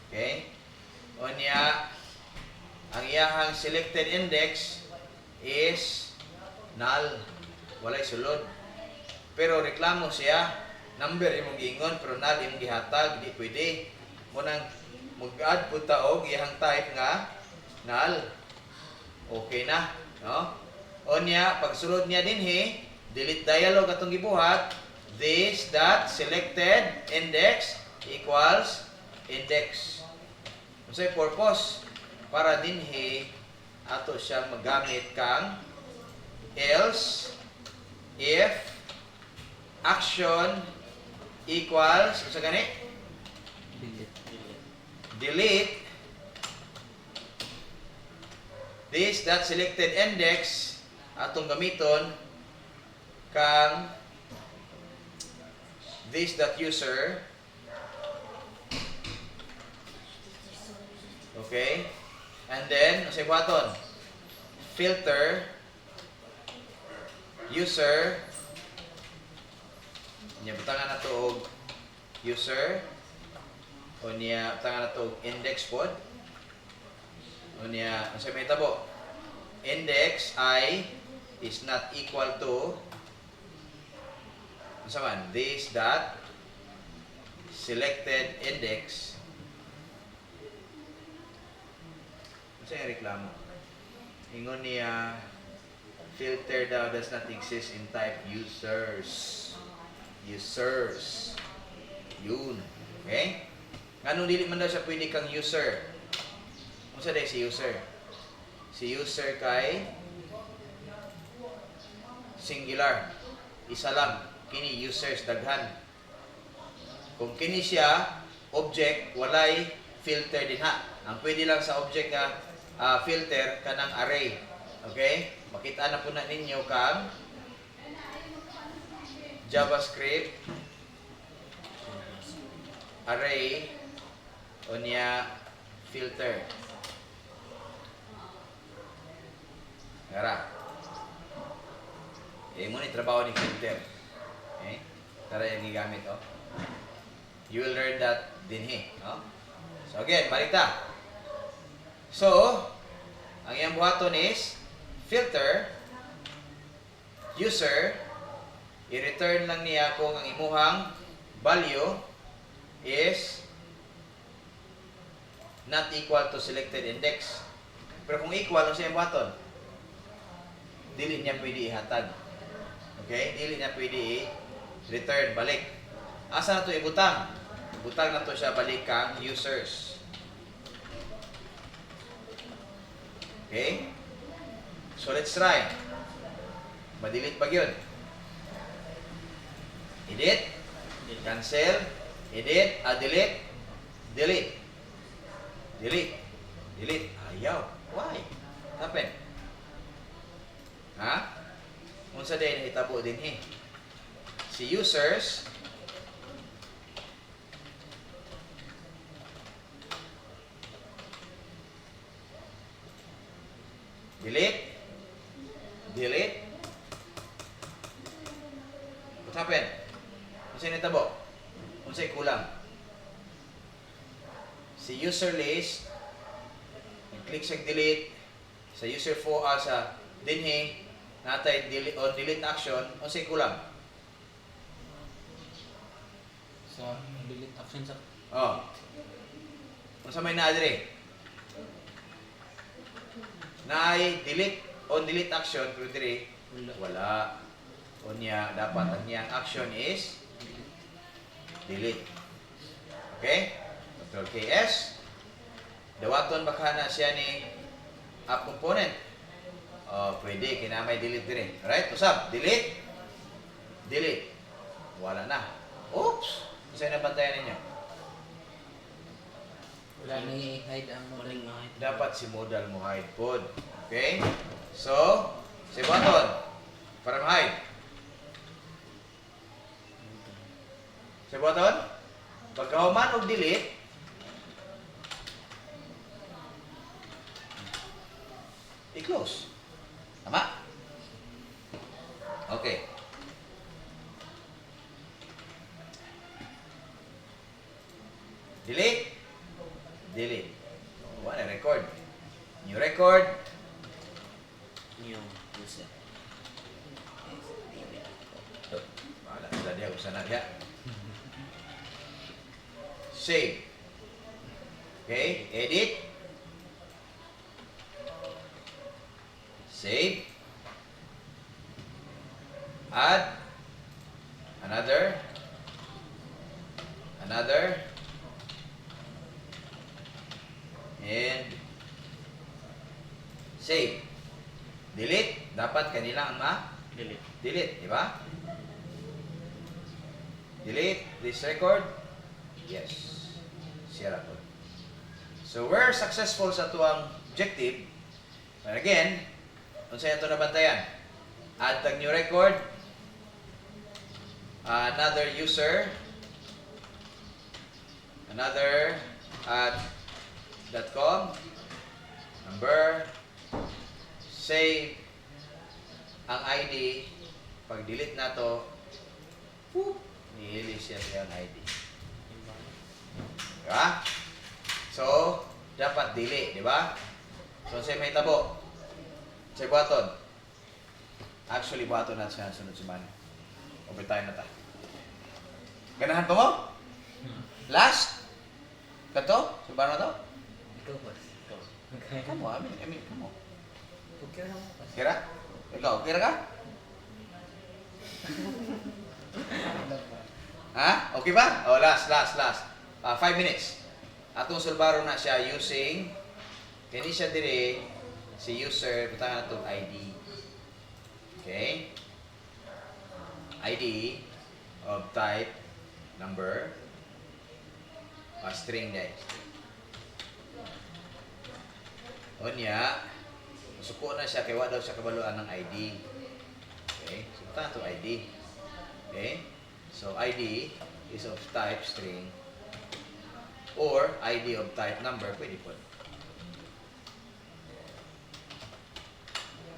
Okay? O niya, ang iyahang selected index is null. Walay sulod. Pero reklamo siya, number imong giingon, pero null imong gihatag, di pwede. Munang mag-add po taog, iyahang type nga null. Okay na. No? O niya, pagsulod niya din delete dialog atong gibuhat, this dot selected index equals index. Unsay purpose? Para din ato siyang magamit kang else if action equals unsa gani? Delete this dot selected index atong gamiton kang this dot user. Okay? And then, unsay buhaton? Filter user. Nya butangan nato og user. O niya butangan nato og index pod. O niya unsay may tabo? Index I is not equal to unsa man? This dot selected index. Unsa yung reklamo? Ingon niya, filter daw does not exist in type users. Users. Yun. Okay? Ngano dili man daw siya pwede kang user? Unsa day si user? Si user kay singular. Isa lang. Kini users daghan. Kung kini siya object, walay filter din ha. Ang pwede lang sa object nga filter kanang array. Okay? Makita na po na ninyo kang JavaScript array o niya filter. Ngara. Mo ni trabaho ni filter. Okay? Tara yung gigamit, oh. You will learn that din oh. So again, balik ta. So, ang iyang buhaton is filter user, i-return lang niya kung ang imuhang value is not equal to selected index. Pero kung equal, ano siya yung buhaton? Dili niya pwede ihatag. Okay? Dili niya pwede i-return, balik. Asa na ito ibutang? Ibutang na ito siya balik kang users. Okay? So let's try. Madelete ba yun? Edit. Cancel. Edit. Delete. Delete. Delete. Delete. Ayaw. Why? What happened? Ha? Unsa din hitabo din si users delete. Delete. What happened? Unsay nitabo? Unsay kulang? Si user list, click sa delete, sa user 4 sa dinhi, natay delete o delete action, unsay kulang? Sa delete action sa Oh. Unsa may naa diri? Naay delete on delete action pero diri wala. O niya dapat ang niyang action is delete. Okay? Control KS. Dawaton baka na siya ni app component. Pwede, kinamay delete din. Alright, usab, delete. Delete. Wala na. Oops! Saan nabantayan ninyo? Wala ni hide ang Maling nga ito. Dapat si modal mo hide pod. Okay? So, si button. Para ma-hide. Si button. Pagkahuman og delete, i-close. Tama? Okay. Delete. Delete. Wala record. New record. New user. Wala sila dia kung sana dia. Save. Okay, edit. Save. Add. Another. And save. Delete. Dapat kanila ang Delete. delete, di ba? Delete this record. Yes. Sira po. So we're successful sa tuang objective. But again, kung saan ito nabantayan? Add tag new record. Another user. Another at .com. Number. Save. Ang ID. Pag delete na to, ni-release siya ang ID. Diba? So, dapat delete, di ba? So, say may tabo. Say buhaton. Actually, buhaton na siya sunod si man. Overtime na ta. Ganahan pa mo? Last? Kato? Subahan na to? Ikaw, boss. Ikaw. Kamu, amin, kamu. Okay lang mo, boss. Kira? Ikaw, kira ka? Ha? Okay ba? Oh, last. 5 minutes. Atong sulbaro na siya using kani siya dire si user butang atong ID. Okay? ID of type number string guys. Onya, suko na siya kay wa daw siya kabaluan ng ID. Okay? So butang atong ID. Okay? So ID is of type string or ID of type number, pwede po.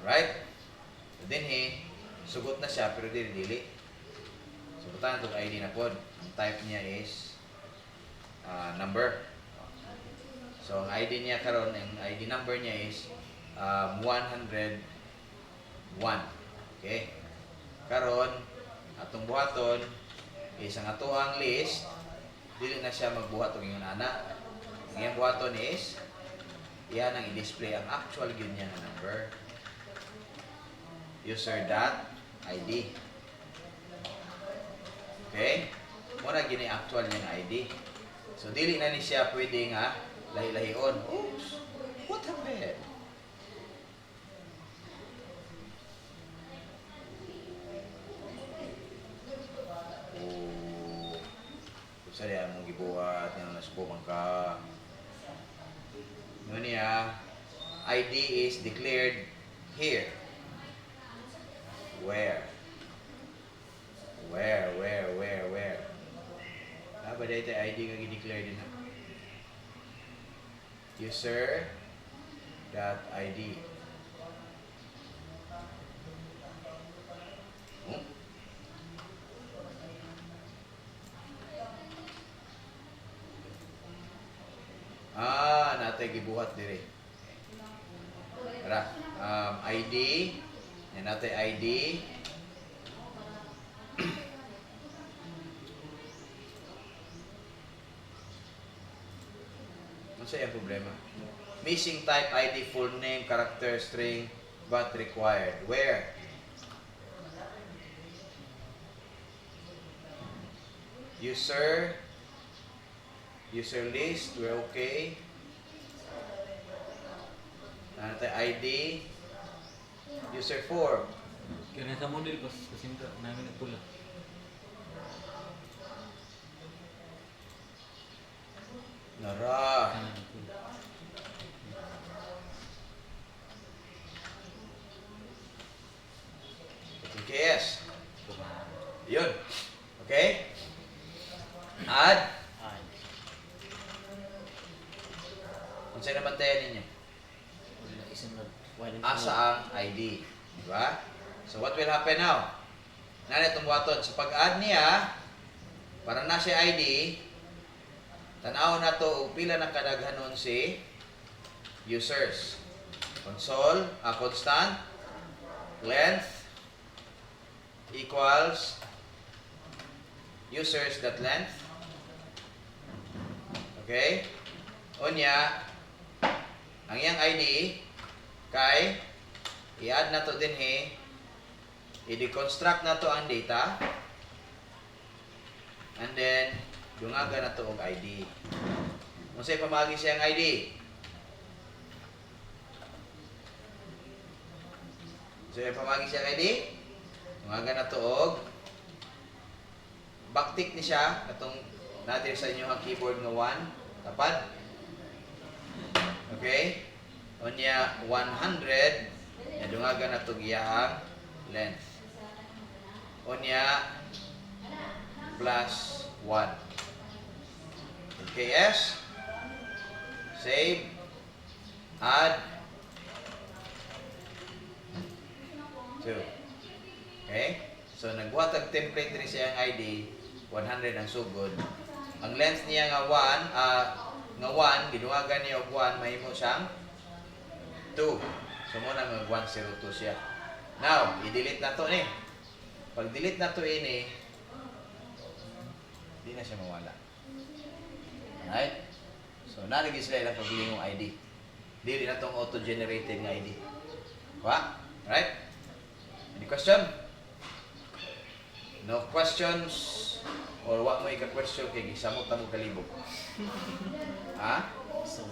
Right? So then sugot na siya pero dili. So butan itong ID na po. Ang type niya is number. So ang ID niya karon, ang ID number niya is 101. Okay? Karon atong buhaton is ang atoang list, dili na siya magbuhat og ingon ana. Ang iyang buhaton is iyan ang i-display ang actual gyud niya nga number. User.id. Okay? Muna gini actual niya nga ID. So dili na ni siya pwede nga lahi-lahion. Oops. What happened? Sorry, mong gibuhat nga nasubo man ka. Ano niya? ID is declared here. Where? Ba dahil tayo ID nga i-declare din ha? User.id. Natay gibuhat dire. Tara, ID. Yan natay ID. Ano sa yung problema? Missing type ID, full name, character, string, but required. Where? User list, we're okay. Ano tayo, ID, user form. Kaya sa model ko, kasinta namin nagpula. Nara. Kanan nagpula. KS. Yun. Okay? Add. Ay. Kung sa'yo naman tayo ninyo. Wala isunod. Wala Asa ang ID. Diba? So what will happen now? Nana itong buhaton. So pag-add niya, para na siya ID, tanaw na to og pila na kadaghanon si users. Constant length equals users.length. Okay? Unya, ang iyang ID kay i-add na to din i-deconstruct na to ang data and then dungaga na to og ID. Kung sa'yo pamagi siyang ID, dungaga na to og backtick ni siya katong natin sa inyo ang keyboard nga 1 tapad. Okay? Unya 100 ya dungaga na to giyang length. Unya plus 1. KS, save, add 2. Okay? So nagbuhat ang template rin siya ang ID 100 ang sugod. Ang length niya nga 1 gidungagan niya og 1 mahimo siyang 2. So mo na nga 102 siya. Now, i-delete na to ni. Pag delete na to ini, di na siya mawala. Right? So nalagay sila ilang paglingong ID. Dili na tong auto-generated nga ID. Wa? Right? Any question? No questions? Or wa mo ika-question kay gisamot na mo kalibog? Ha? So,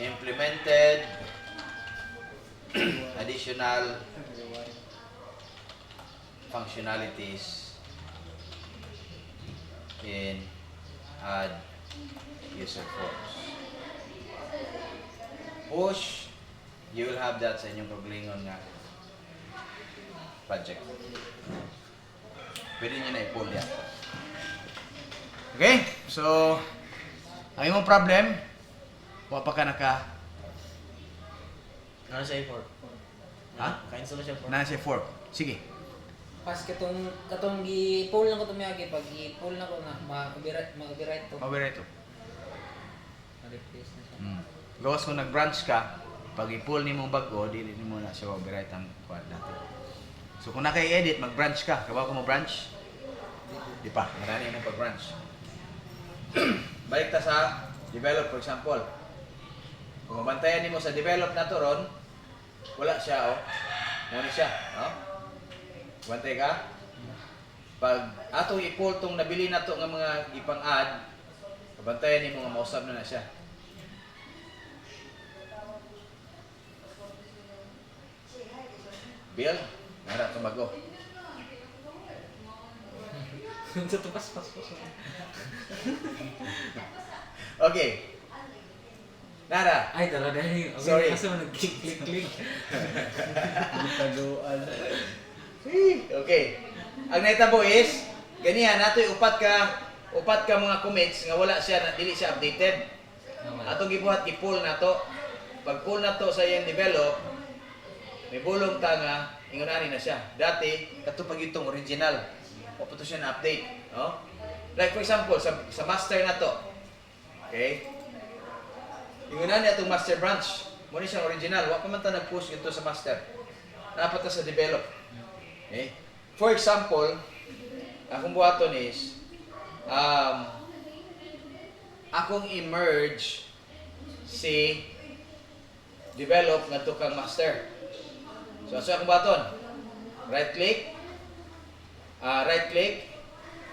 Implemented additional functionalities in add user forms. Push, you will have that sa inyong paglingon nga project. Pwede nyo na i-pull yan. Okay? So, ang imong problem, wa pa ka naka ano siya i-fork? Ha? Kain sila siya fork. na siya fork. Sige. Pas katong gi-pull lang ko to miyagi pag gi-pull na ko na ma-copyright to. Override to. Ma-replace na siya. Gawas kung nag-branch ka, pag i-pull ni mong bago, dili mo na siya override ang quad natin. So kung naka-edit, mag-branch ka. Kabaw ko mo branch? Di pa. Marami mong pag-branch. Balik ta sa develop, for example. Kung mabantayan mo sa develop na to ron, wala siya, oh. Muna siya, oh. Bantay ka. Pag atong i-pull tong nabili na to nga mga ipang-add, mabantayan mo nga mausap na siya. Bill, nara ito bago. Tutupas-pas. Okay. Nara. Ay, talaga dahil. Sorry. Kaso nag-click. Taguan. Okay. Ang naitabo is, ganihan nato upat ka mga commits nga wala siya, dili siya updated. Atong gibuhat i-pull na to. Pag pull na to sa iyang develop, may bulong ta nga ingunani na siya. Dati kato pag itong original. O to siya na update, no? Like for example sa master na to. Okay? Ingunani atong master branch. Mo ni siyang original, wa pa man ta nag-push ito sa master. Dapat ta sa develop. Okay? For example, akong buhaton is akong i-merge si develop ngadto kang master. So asa akong buhaton? Right click,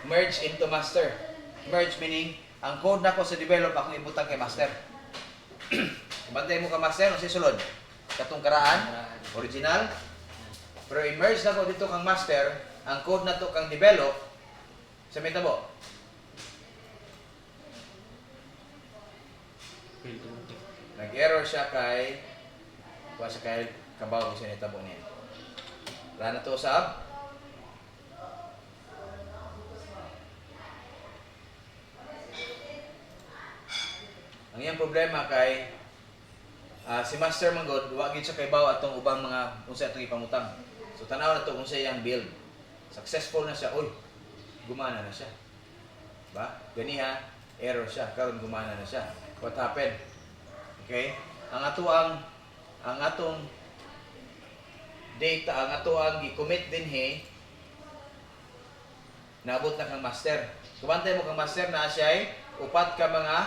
merge into master. Merge meaning, ang code na ko sa develop, akong ibutang kay master. Bantay mo ka master, o si sulod? Katong karaan, original. Pero i-merge na ko dito kang master, ang code na to kang develop, sa may tabo. Failed to rotate. Nag-error siya kay, kuha siya kay kabaw siya ni tabo niya. Wala na to usab. Ang iyang problema kay si Master Manggod, wa gid siya kay baw atong ubang mga unsa atong ipangutang. So tanaw na to kung sa iyang build. Successful na siya, uy, gumana na siya. Ba? Ganiha, error siya, karon gumana na siya. What happened? Okay? Ang atong data, ang ato ang gi-commit dinhi naabot na kang master. Kumantay mo kang master na siya upat ka mga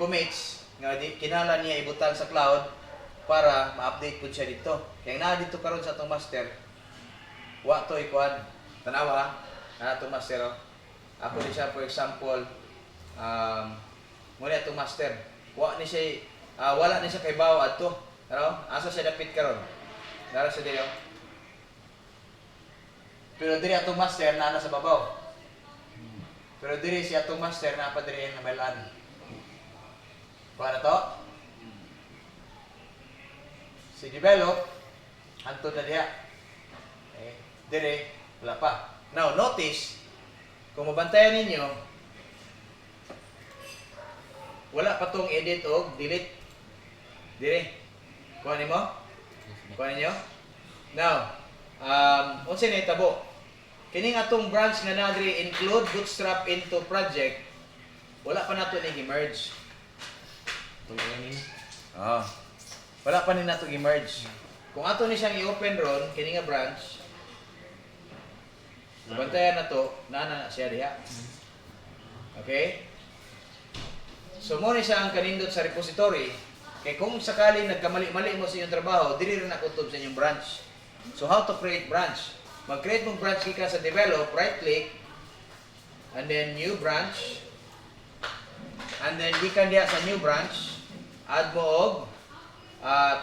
commits nga di kinahanglan niya ibutang sa cloud para ma-update pud siya dito. Kaya na dito karon sa atong master. Wa to ikuan. Tanawa ha, atong master. Oh. Ako di siya for example muna atong master. Wa ni siya wala ni siya kay bawo adto. Ano? Asa siya dapit karon? Dara sa diyo. Pero diri atong master na sa babaw. Pero diri si atong master na pa diri nga bailan. Para to? Si develop anto na diha. Okay. Diri wala pa. Now notice kung mabantayan ninyo wala pa tong edit o delete. Diri. Kuha nimo? Kuha ninyo? Now, unsa na itabo? Kining atong branch nga nadri include bootstrap into project, wala pa nato ni i-merge. Tulungan nila. Wala pa ni nato i-merge. Kung ato ni siyang i-open ron, kini nga branch, bantayan na to, na siya diha. Okay? So mo ni siya ang kanindot sa repository. Kaya kung sakaling nagkamali-mali mo sa inyong trabaho, dili rin nakutob sa inyong branch. So how to create branch? Mag-create mong branch kika sa develop, right-click, and then new branch. And then gikan diha sa new branch, add mo og,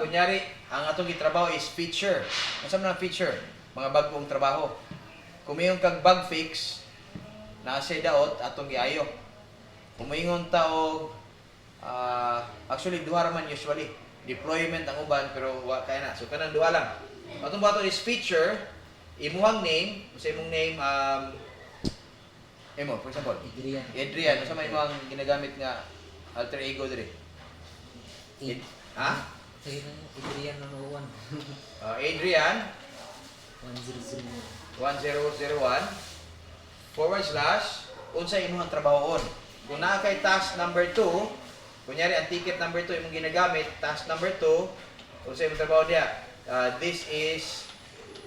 kunyari, ang atong gitrabaho is feature. Ano na feature? Mga bagong trabaho. Kung mayroon kag bug fix, nasa daot, atong giayo. Kung mayroon ta og, actually duha ra man usually deployment ang uban pero wa kay na so kanang duha lang atong bato is feature imuhang name sa imong name for example Adrian sa may imong ginagamit nga alter ego diri Sige lang, Adrian na no 1. Adrian 1001. 1001 / unsa imong trabahoon kung naa kay task number 2 kunyari, ang ticket number 2 yung ginagamit, task number 2, kung sa'yo yung trabaho niya, this is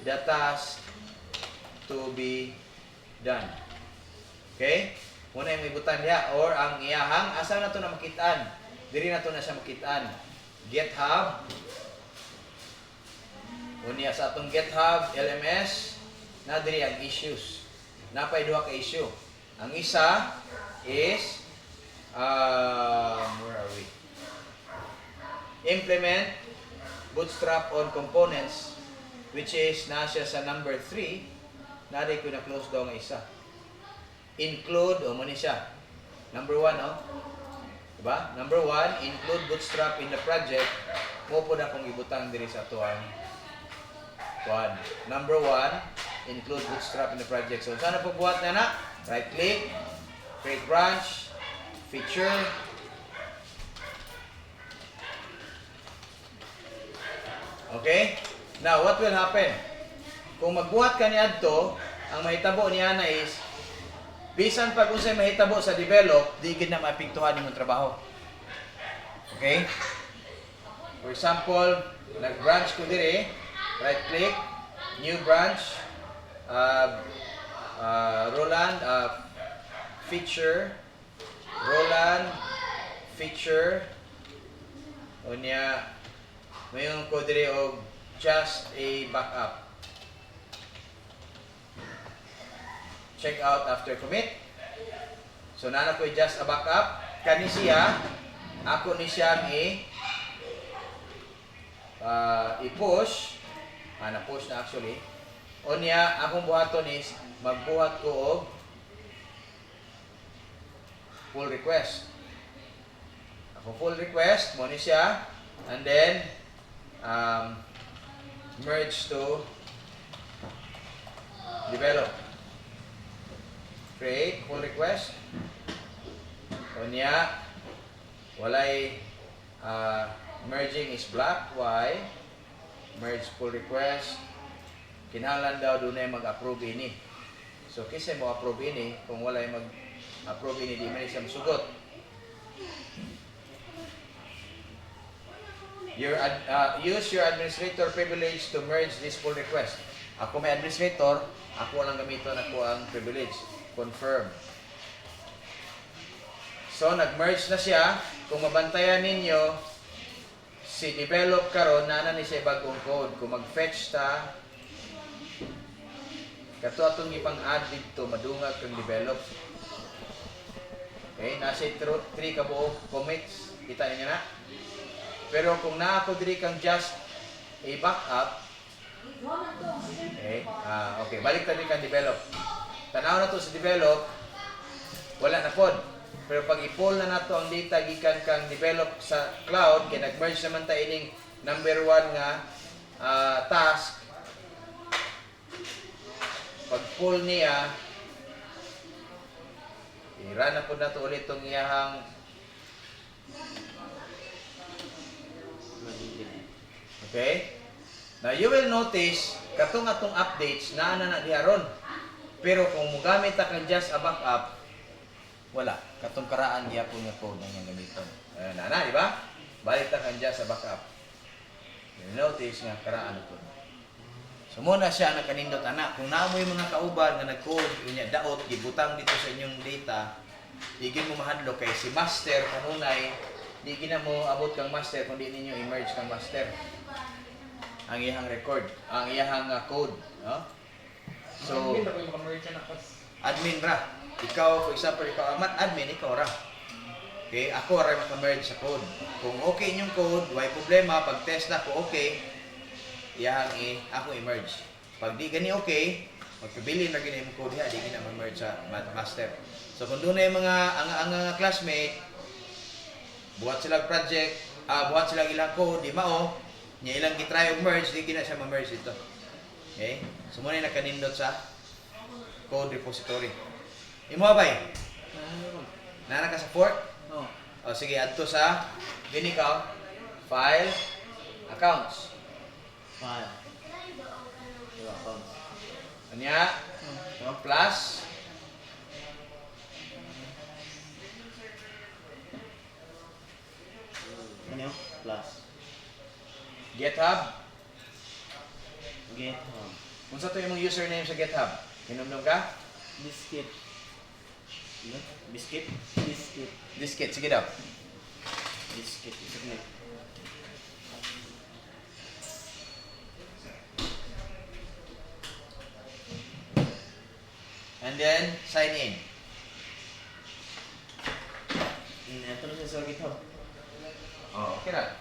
the task to be done. Okay? Muna yung ibutan niya, or ang iyahang, asa na to na makitaan? Diri na to na siya makitaan. GitHub, unya sa atong GitHub, LMS, na diri ang issues. Napay duha ka issue. Ang isa is where are we? Implement bootstrap on components, which is nasa sa number 3. Nari ko na close daw ng isa. Include, muna siya. Number 1, diba? Number 1, include bootstrap in the project. Mo po na kung ibutang diri sa tuwan. Number 1, include bootstrap in the project. So, sana po buhat na na? Right click, create branch, feature. Okay? Now, what will happen? Kung magbuhat ka ni adto, ang mahitabo niya na is bisan pag unsay mahitabo sa develop, di gid na maapektuhan imong trabaho. Okay? For example, nag-branch ko dire, right click, new branch, Roland, feature, Roland, feature, unya, mayroon ko dire og just a backup. check out after commit. So nana ko just a backup. Kani siya, ako ni siyang i-push. Na-push na actually. O niya, akong buhaton is magbuhat ko og pull request. Ako pull request, mo ni siya. And then, merge to develop. Create pull request. O niya, walay merging is black. Why? Merge pull request. Kinahanglan daw dunay mag-approve ini. So kisa mo approve ini, kung walay mag-approve ini, di man siya masugot. Use your administrator privilege to merge this pull request. Ako may administrator, ako lang gamiton ako ang privilege. Confirm. So nag-merge na siya. Kung mabantayan ninyo, si develop karon na ni siya bagong code. Kung mag-fetch ta, kato atong ipang-add dito, madungag kang develop. Okay, nasa 3 kabuo commits. Kita niyo na. Pero kung na ako diri kang just a backup, okay, balik tayo kang develop. Tanaw na to sa develop, wala na pod. Pero pag i-pull na nato ang data gikan kang develop sa cloud, kaya nag-merge naman tayo ining number 1 nga task. Pag pull niya, i-run na po na to ulit itong iyahang okay? Now you will notice katong atong updates na diharon. Pero kung mugamit ta kang just a backup, wala. Katong karaan gyapon nga code nga gamiton. Di ba? Balik ta kang just a backup. You notice nga karaan ito. So muna siya nakanindot anak. Kung naamoy mga kauban nga nag-code, unya daot gibutang dito sa inyong data, digin mo mahadlo kay si master kanunay, di gina mo abot kang master kung di ninyo i-merge kang master ang iyang record, ang iyang code, no? So admin ra. Ikaw, for example, ikaw ang admin, ikaw ra. Okay, ako ra maka-merge sa code. Kung okay yung code, why problema, pag test na ko okay, ako i-merge. Pag di gani okay, magpabilin na gani yung code di gina ma-merge sa master. So kung doon na yung mga classmate, buhat sila project, buhat sila ilang code, di mao, niya ilang gitry og merge, di gina siya ma-merge ito. Okay? So muna yung nakanindot sa code repository. Imo bay? Nana ka sa port? Oh. O sige, add to sa Vinical, File, Accounts. File. Accounts. Kanya, plus, Ano yun? Plus. GitHub. GitHub. Kung sa ito yung mga username sa GitHub, hinumdum ka? Biscuit. Ano? Biscuit? Biscuit. Diskit, sige daw. Biscuit. Biscuit. And then, sign in. Ito na siya sa GitHub. Oh, okay na.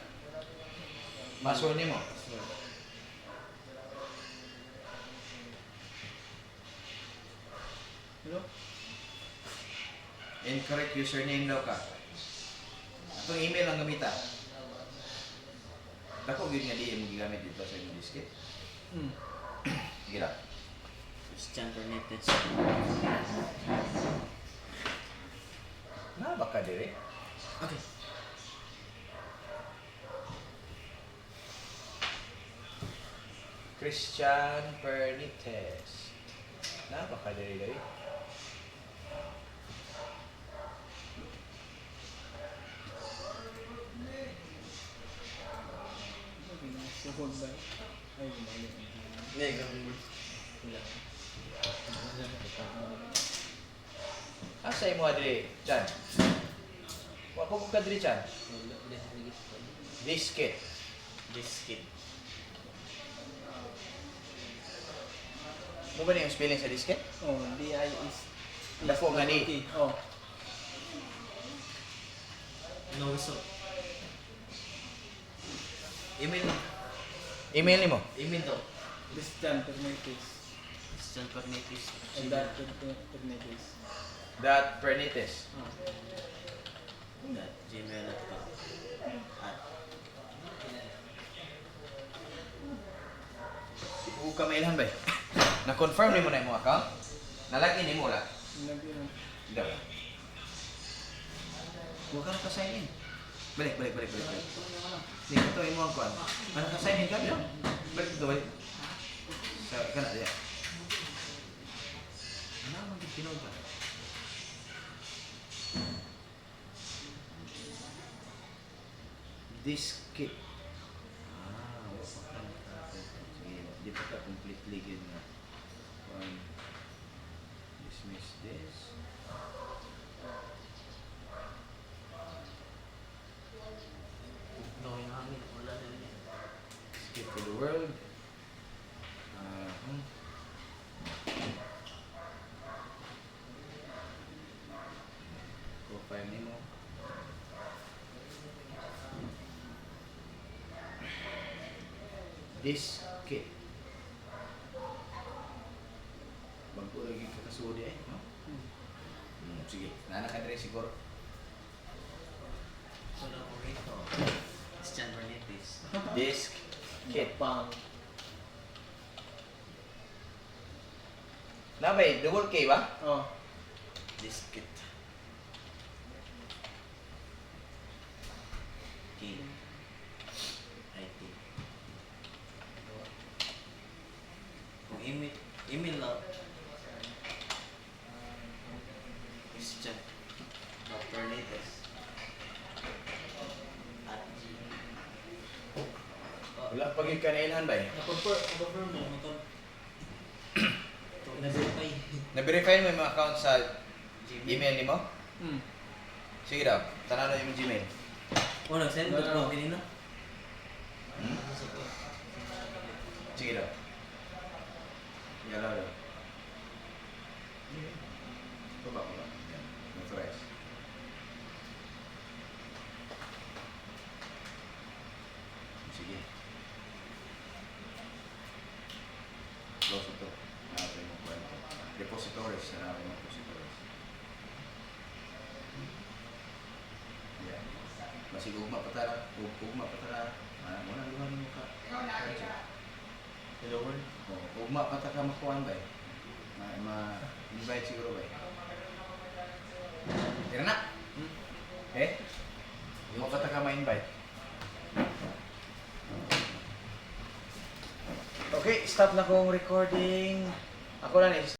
Password mo. Hello? Incorrect username daw ka. Itong email ang gamitan. Dako yun nga di mo gigamit dito sa inyong diskit. Sige lang. Christian Pernites. Na baka dire. Okay. Christian Pernites. Na baka dire. Hindi, gawin mo. Asa imo adre, Chan? Wa ko ka diri, Chan. Diskit. Biscuit. Mo ba na yung spelling sa disket? Oh, D-I-S. Dako nga di. Oh. No, so. Email. Email nimo. Email daw. Christian Pernitis. Christian Pernitis. And that Pernitis. That Pernites. Ah. gmail.com. At Huwag ka mailhan ba? Na-confirm nimo na yung account? Nalagin nimo la? Nabi na. Daw. Huwag ka naka-sign in. Balik. Hindi ka ito yung mga kuhan. Naka-sign in ka ba? Balik ito, balik. Sa kana diya. Ano ang pinod ka? This kit. Wala pa ka. Sige, di pa ka completely good na. Dismiss this. no, yung hangin. Wala na yun. Skip to the world. Profile nimo. This kit. Bago lagi ka kasudi no? Sige, nana ka dire siguro. Wala ko rito. Christian Pernitis. Disk kit. Pang. Nabay, double K ba? Oh. Diskit. K. IT. Kung email lang. Christian. Pernitis. At Wala pag ikanailan ba? Na-confirm mo. na-verify. Na-verify mo yung mga account sa Gmail. email nimo? Hmm. Sige daw, tanaw yung Gmail. Oh, nag-send ko Wala. ko kanina. Sige daw. Yala daw. Baba. Yan. Authorize. Sige. Close ito. Natin mo kwento. Depositories. Natin mo depositories. Yan. Masig ugma pa tara. Ugma pa tara. Muna luhan mo ka. Hello world. Ugma pa ta ka makuhaan ba eh? Ma-invite siguro ba eh? Tira na! Eh? Ugma pa ta ka ma-invite. Okay, stop na kong recording. Ako na ni.